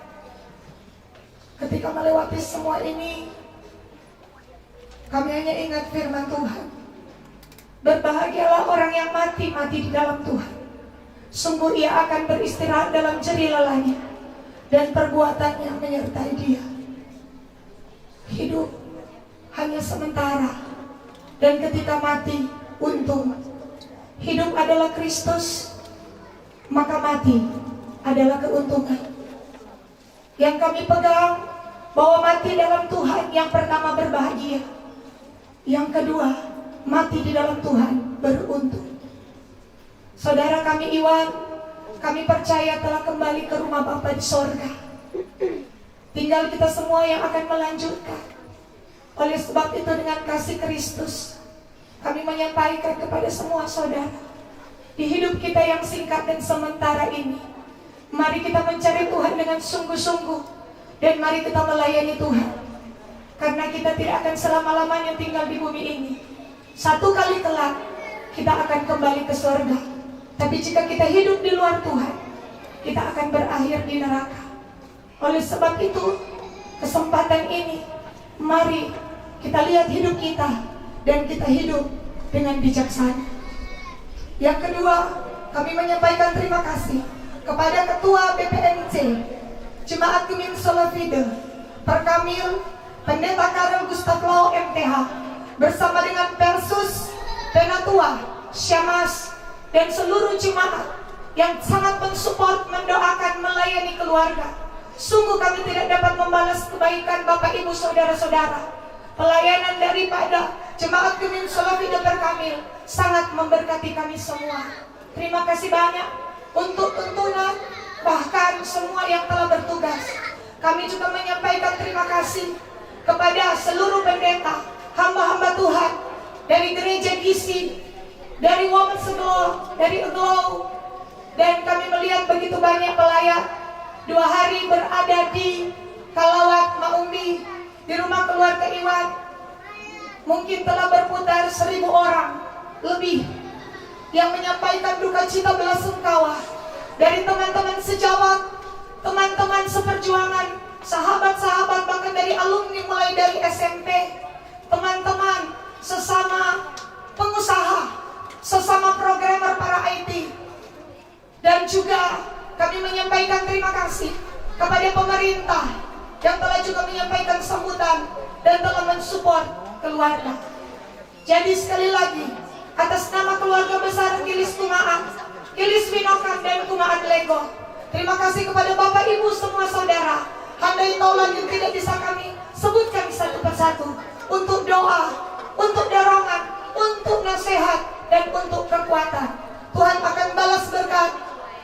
Ketika melewati semua ini, kami hanya ingat firman Tuhan. Berbahagialah orang yang mati di dalam Tuhan. Sungguh ia akan beristirahat dalam jerih lelahnya, dan perbuatannya menyertai dia. Hidup hanya sementara, dan ketika mati, untung. Hidup adalah Kristus, maka mati adalah keuntungan. Yang kami pegang, bahwa mati dalam Tuhan yang pertama berbahagia, yang kedua mati di dalam Tuhan beruntung. Saudara kami Iwan, kami percaya telah kembali ke rumah Bapa di sorga. Tinggal kita semua yang akan melanjutkan. Oleh sebab itu dengan kasih Kristus, kami menyampaikan kepada semua saudara, di hidup kita yang singkat dan sementara ini, mari kita mencari Tuhan dengan sungguh-sungguh, dan mari kita melayani Tuhan. Karena kita tidak akan selama-lamanya tinggal di bumi ini. Satu kali kelak kita akan kembali ke surga. Tapi jika kita hidup di luar Tuhan, kita akan berakhir di neraka. Oleh sebab itu, kesempatan ini, mari kita lihat hidup kita, dan kita hidup dengan bijaksana. Yang kedua, kami menyampaikan terima kasih kepada Ketua BPNC Jemaat Gemim Solafide Perkamil, Pendeta Karel Gustav Lau MTH, bersama dengan Persus, Penatua, Syamas, dan seluruh jemaat yang sangat mensupport, mendoakan, melayani keluarga. Sungguh kami tidak dapat membalas kebaikan Bapak Ibu Saudara-saudara. Pelayanan daripada Jemaat Gemim Solafide Perkamil sangat memberkati kami semua. Terima kasih banyak untuk tuntunan, bahkan semua yang telah bertugas. Kami juga menyampaikan terima kasih kepada seluruh pendeta, hamba-hamba Tuhan dari gereja Gisi, dari Women's Aglow, dari Aglow, dan kami melihat begitu banyak pelayan 2 hari berada di Kalawat Maumbi, di rumah keluarga Iwan. Mungkin telah berputar 1000 orang lebih yang menyampaikan duka cita belasungkawa dari teman-teman sejawat, teman-teman seperjuangan, sahabat-sahabat, bahkan dari alumni mulai dari SMP, teman-teman sesama pengusaha, sesama programmer para IT. Dan juga kami menyampaikan terima kasih kepada pemerintah yang telah juga menyampaikan sambutan dan telah mensupport keluarga. Jadi sekali lagi, atas nama keluarga besar Kilis Kumaat, Kilis Winokan, dan Kumaat Lego, terima kasih kepada Bapak Ibu semua saudara, handai taulan yang tidak bisa kami sebutkan satu persatu, untuk doa, untuk dorongan, untuk nasihat, dan untuk kekuatan. Tuhan akan balas berkat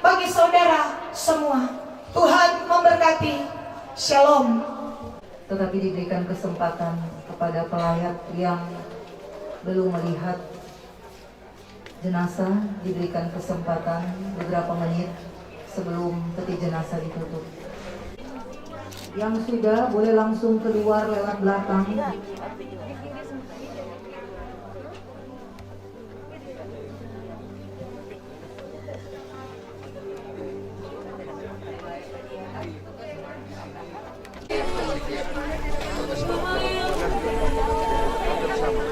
bagi saudara semua. Tuhan memberkati. Shalom. Tetapi diberikan kesempatan kepada pelayat yang belum melihat jenazah, diberikan kesempatan beberapa menit sebelum peti jenazah ditutup. Yang sudah boleh langsung keluar lewat belakang.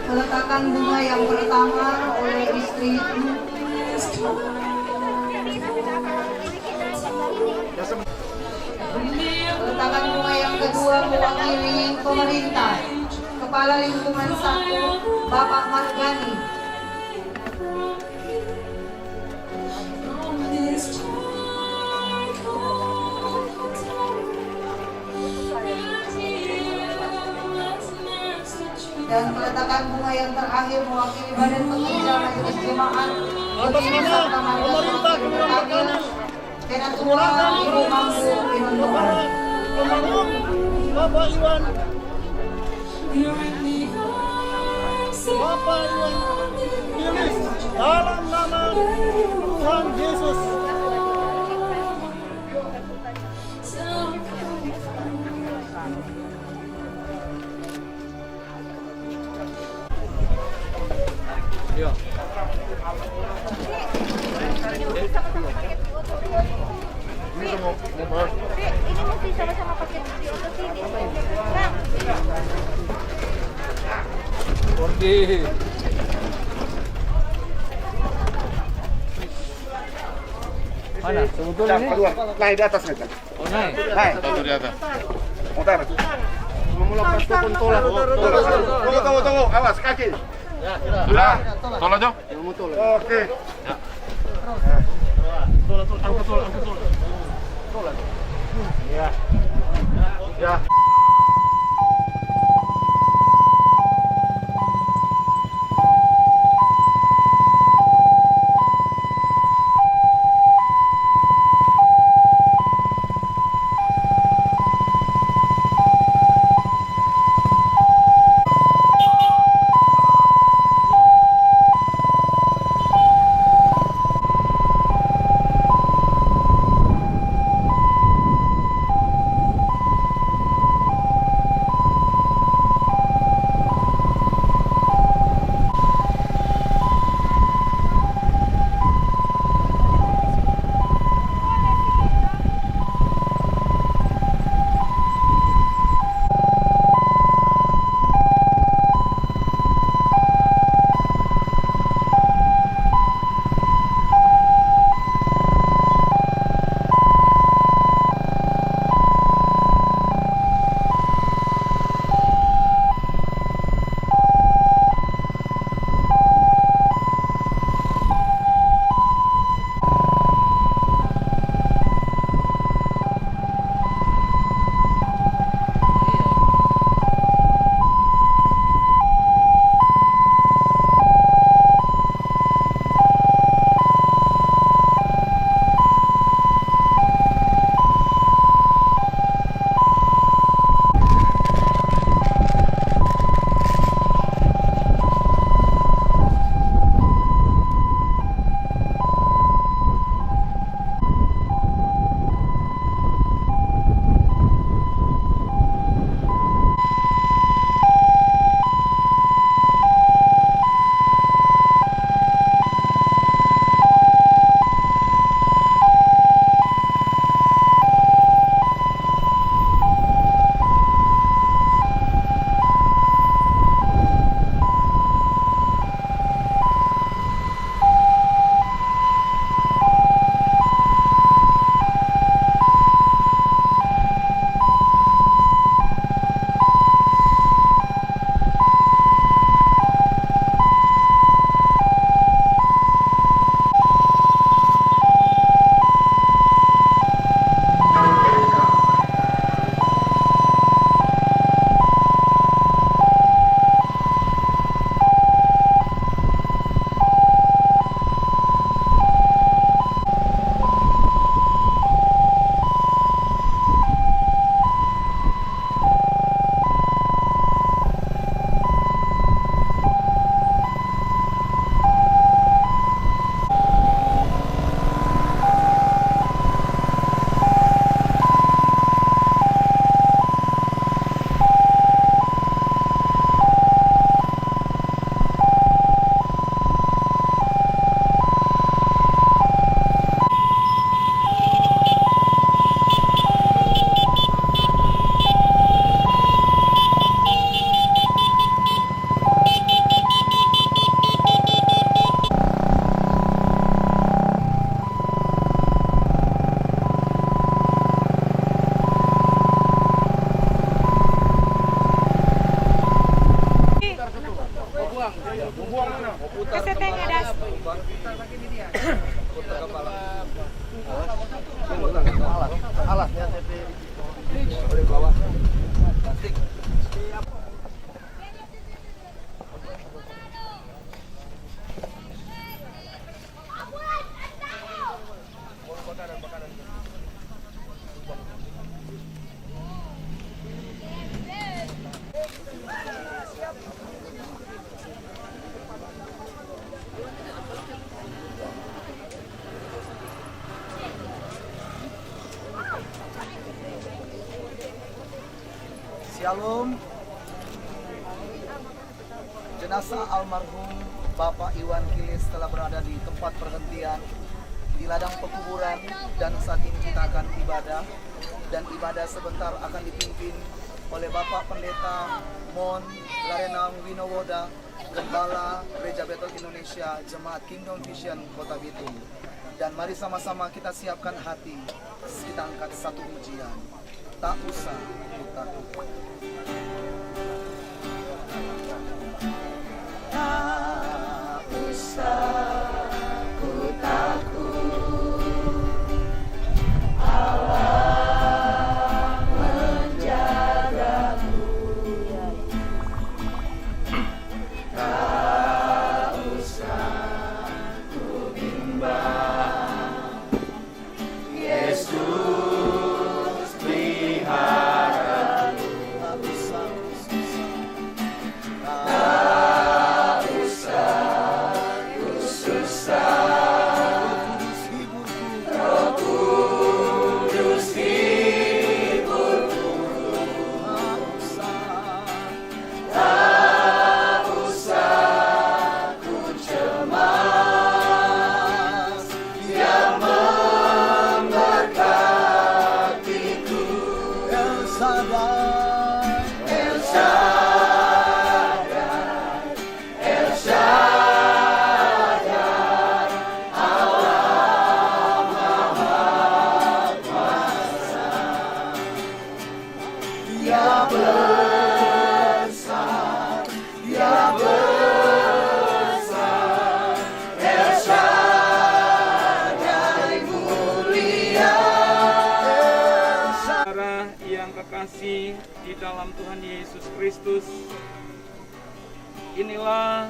Peletakan bunga yang pertama oleh istri kedua mewakili pemerintah, Kepala Lingkungan 1, Bapak Margani. Dan peletakan bunga yang terakhir mewakili Badan Pekerja Majelis Jemaat Gemini Sabta Marga Sulawesi Perkamil, Ketua Ibu Mampu Pinuntuan. Bapak Iwan, Bapak Iwan Gilis, dalam nama Tuhan Yesus. Yo. Ini mesti sama-sama pakai foto sini. Nah. Oke. Mana? Sebetulnya ini? Keluar. Naik di atas mereka. Oh, naik. Naik. Satu di atas. Mutar. Memulai pun tolak. Tunggu. Awas kaki. Sudah. Tol aja. Oke. Ya. Ya. Shalom. Jenazah almarhum Bapak Iwan Kilis telah berada di tempat perhentian di ladang pekuburan, dan saat ini kita akan ibadah, dan ibadah sebentar akan dipimpin oleh Bapak Pendeta Mon Larenang Winowoda, Gembala Gereja Betel Indonesia Jemaat Kingdom Vision Kota Bitung. Dan mari sama-sama kita siapkan hati, kita angkat satu pujian. Tak usah takut. Tak usah ku takut, Allah menjagaku. Tak usah ku bimbang, Yesus pelihara. Tak usah kekasih di dalam Tuhan Yesus Kristus, inilah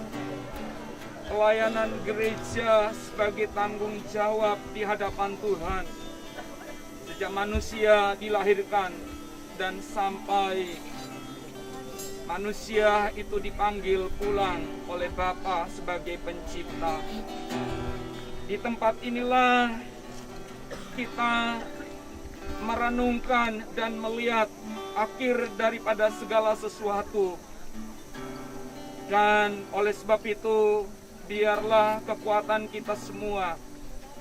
pelayanan gereja sebagai tanggung jawab di hadapan Tuhan sejak manusia dilahirkan dan sampai manusia itu dipanggil pulang oleh Bapa sebagai pencipta. Di tempat inilah kita merenungkan dan melihat akhir daripada segala sesuatu. Dan oleh sebab itu, biarlah kekuatan kita semua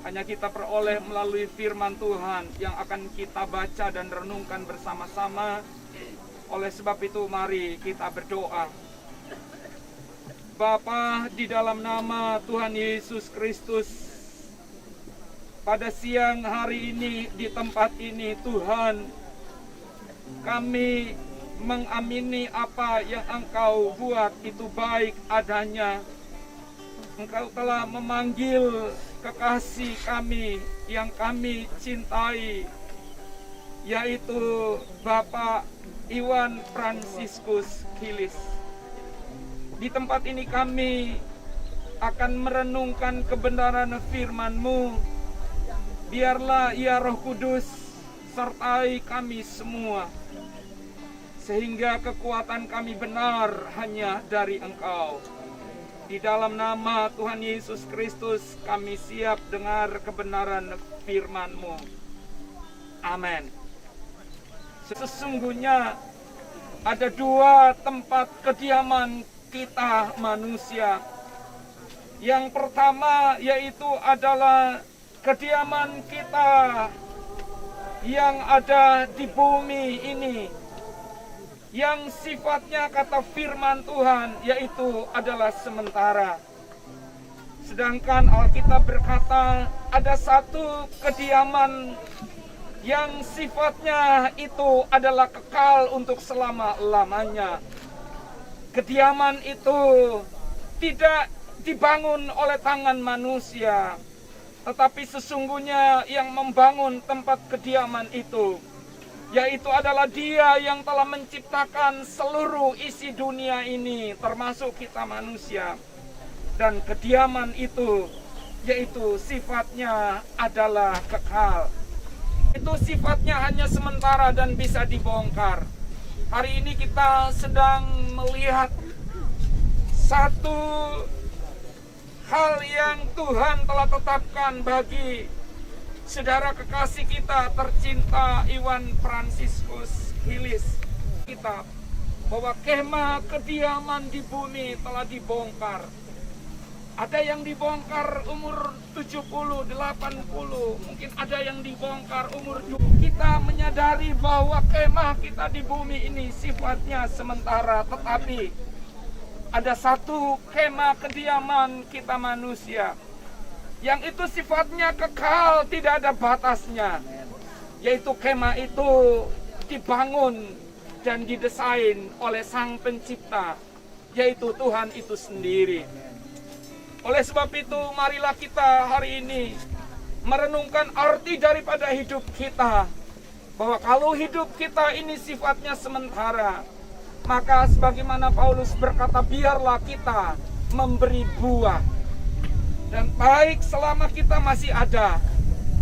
hanya kita peroleh melalui firman Tuhan yang akan kita baca dan renungkan bersama-sama. Oleh sebab itu, mari kita berdoa. Bapa, di dalam nama Tuhan Yesus Kristus, pada siang hari ini di tempat ini, Tuhan, kami mengamini apa yang Engkau buat itu baik adanya. Engkau telah memanggil kekasih kami yang kami cintai, yaitu Bapak Iwan Fransiskus Kilis. Di tempat ini kami akan merenungkan kebenaran firman-Mu. Biarlah ya Roh Kudus sertai kami semua, sehingga kekuatan kami benar hanya dari Engkau. Di dalam nama Tuhan Yesus Kristus kami siap dengar kebenaran firman-Mu. Amin. Sesungguhnya ada dua tempat kediaman kita manusia. Yang pertama yaitu adalah kediaman kita yang ada di bumi ini, yang sifatnya kata firman Tuhan yaitu adalah sementara. Sedangkan Alkitab berkata ada satu kediaman yang sifatnya itu adalah kekal untuk selama-lamanya. Kediaman itu tidak dibangun oleh tangan manusia, tetapi sesungguhnya yang membangun tempat kediaman itu, yaitu adalah Dia yang telah menciptakan seluruh isi dunia ini, termasuk kita manusia. Dan kediaman itu, yaitu sifatnya adalah kekal. itu sifatnya hanya sementara dan bisa dibongkar. Hari ini kita sedang melihat satu hal yang Tuhan telah tetapkan bagi saudara kekasih kita tercinta Iwan Fransiskus Gilis kita, bahwa kemah kediaman di bumi telah dibongkar. Ada yang dibongkar umur 70, 80, mungkin ada yang dibongkar umur 20. Kita menyadari bahwa kemah kita di bumi ini sifatnya sementara, tetapi ada satu kemah kediaman kita manusia yang itu sifatnya kekal, tidak ada batasnya. Yaitu kemah itu dibangun dan didesain oleh Sang Pencipta, yaitu Tuhan itu sendiri. Oleh sebab itu, marilah kita hari ini merenungkan arti daripada hidup kita, bahwa kalau hidup kita ini sifatnya sementara, maka sebagaimana Paulus berkata, biarlah kita memberi buah. Dan baik selama kita masih ada,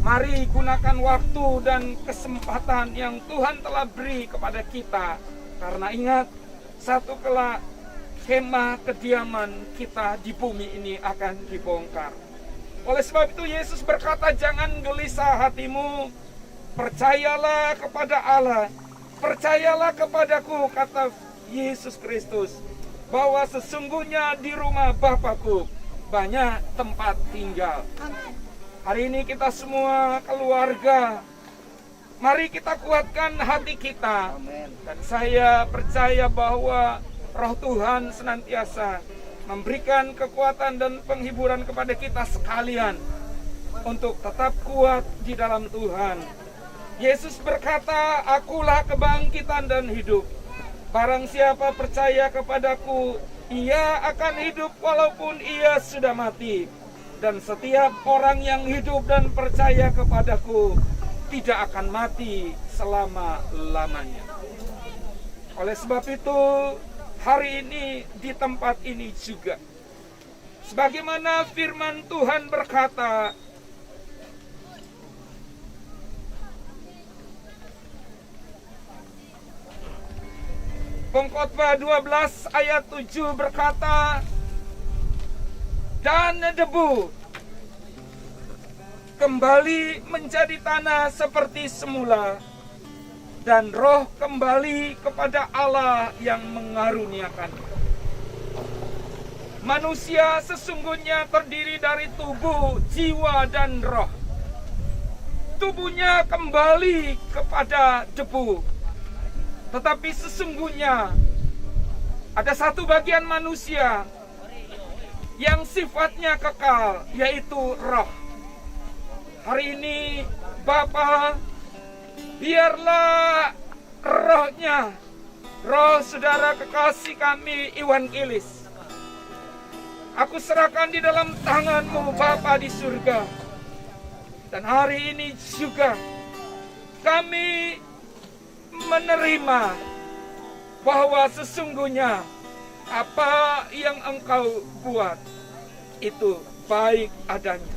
mari gunakan waktu dan kesempatan yang Tuhan telah beri kepada kita. Karena ingat, satu kelak kemah kediaman kita di bumi ini akan dibongkar. Oleh sebab itu Yesus berkata, jangan gelisah hatimu, percayalah kepada Allah, percayalah kepadaku, kata Yesus Kristus, bahwa sesungguhnya di rumah Bapakku banyak tempat tinggal. Hari ini kita semua keluarga, mari kita kuatkan hati kita. Dan saya percaya bahwa Roh Tuhan senantiasa memberikan kekuatan dan penghiburan kepada kita sekalian untuk tetap kuat di dalam Tuhan. Yesus berkata, akulah kebangkitan dan hidup. Barang siapa percaya kepadaku, ia akan hidup walaupun ia sudah mati. Dan setiap orang yang hidup dan percaya kepadaku tidak akan mati selama-lamanya. Oleh sebab itu, hari ini di tempat ini juga, sebagaimana firman Tuhan berkata, Pengkhotbah 12 ayat 7 berkata, dan debu kembali menjadi tanah seperti semula, dan roh kembali kepada Allah yang mengaruniakan. Manusia sesungguhnya terdiri dari tubuh, jiwa, dan roh. Tubuhnya kembali kepada debu, tetapi sesungguhnya ada satu bagian manusia yang sifatnya kekal, yaitu roh. Hari ini Bapa, biarlah rohnya, roh saudara kekasih kami Iwan Gilis, aku serahkan di dalam tangan-Mu Bapa di surga. Dan hari ini juga kami menerima bahwa sesungguhnya apa yang Engkau buat itu baik adanya.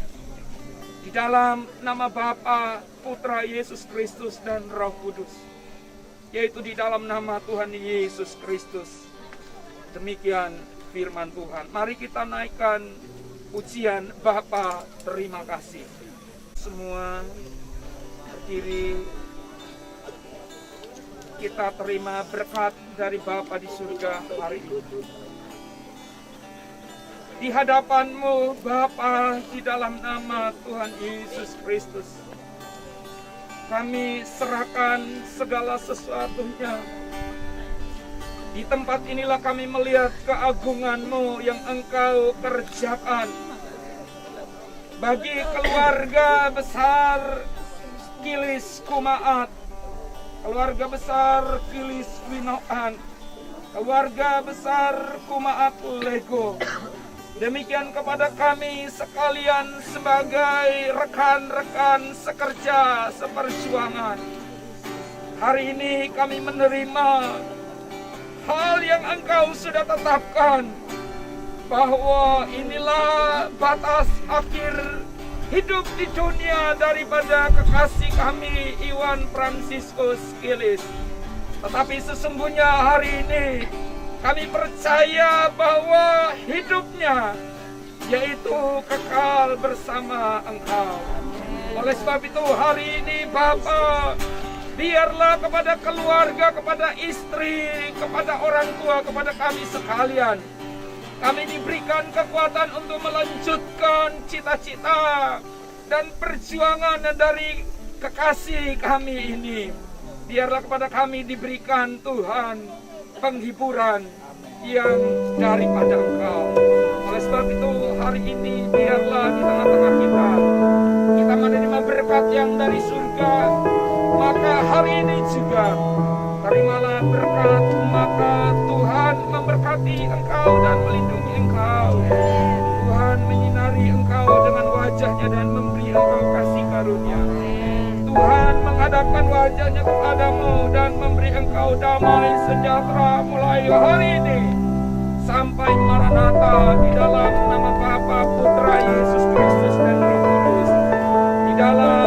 Di dalam nama Bapa, Putra Yesus Kristus dan Roh Kudus, yaitu di dalam nama Tuhan Yesus Kristus. Demikian firman Tuhan. Mari kita naikkan pujian Bapa terima kasih. Semua berdiri, kita terima berkat dari Bapa di surga hari ini. Di hadapan-Mu Bapa, di dalam nama Tuhan Yesus Kristus, kami serahkan segala sesuatunya. Di tempat inilah kami melihat keagungan-Mu yang Engkau kerjakan bagi keluarga besar Gilis Kumaat, keluarga besar Gilis Winoan, keluarga besar Kumaat Lego. Demikian kepada kami sekalian sebagai rekan-rekan sekerja seperjuangan. Hari ini kami menerima hal yang Engkau sudah tetapkan, bahwa inilah batas akhir hidup di dunia daripada kekasih kami Iwan Fransiskus Kilis. Tetapi sesungguhnya hari ini kami percaya bahwa hidupnya yaitu kekal bersama Engkau. Oleh sebab itu hari ini Bapa, biarlah kepada keluarga, kepada istri, kepada orang tua, kepada kami sekalian, kami diberikan kekuatan untuk melanjutkan cita-cita dan perjuangan dari kekasih kami ini. Biarlah kepada kami diberikan Tuhan penghiburan yang daripada Engkau. Oleh sebab itu hari ini biarlah di tengah-tengah kita menerima berkat yang dari surga. Maka hari ini juga terimalah berkat, maka Tuhan memberkati engkau dan melindungi engkau. Tuhan menyinari engkau dengan wajahnya dan memberi engkau kasih karunia. Tuhan menghadapkan wajahnya kepadamu dan memberi engkau damai sejahtera mulai hari ini sampai Maranatha, di dalam nama Bapa, Putra, Yesus Kristus dan Roh Kudus. Di dalam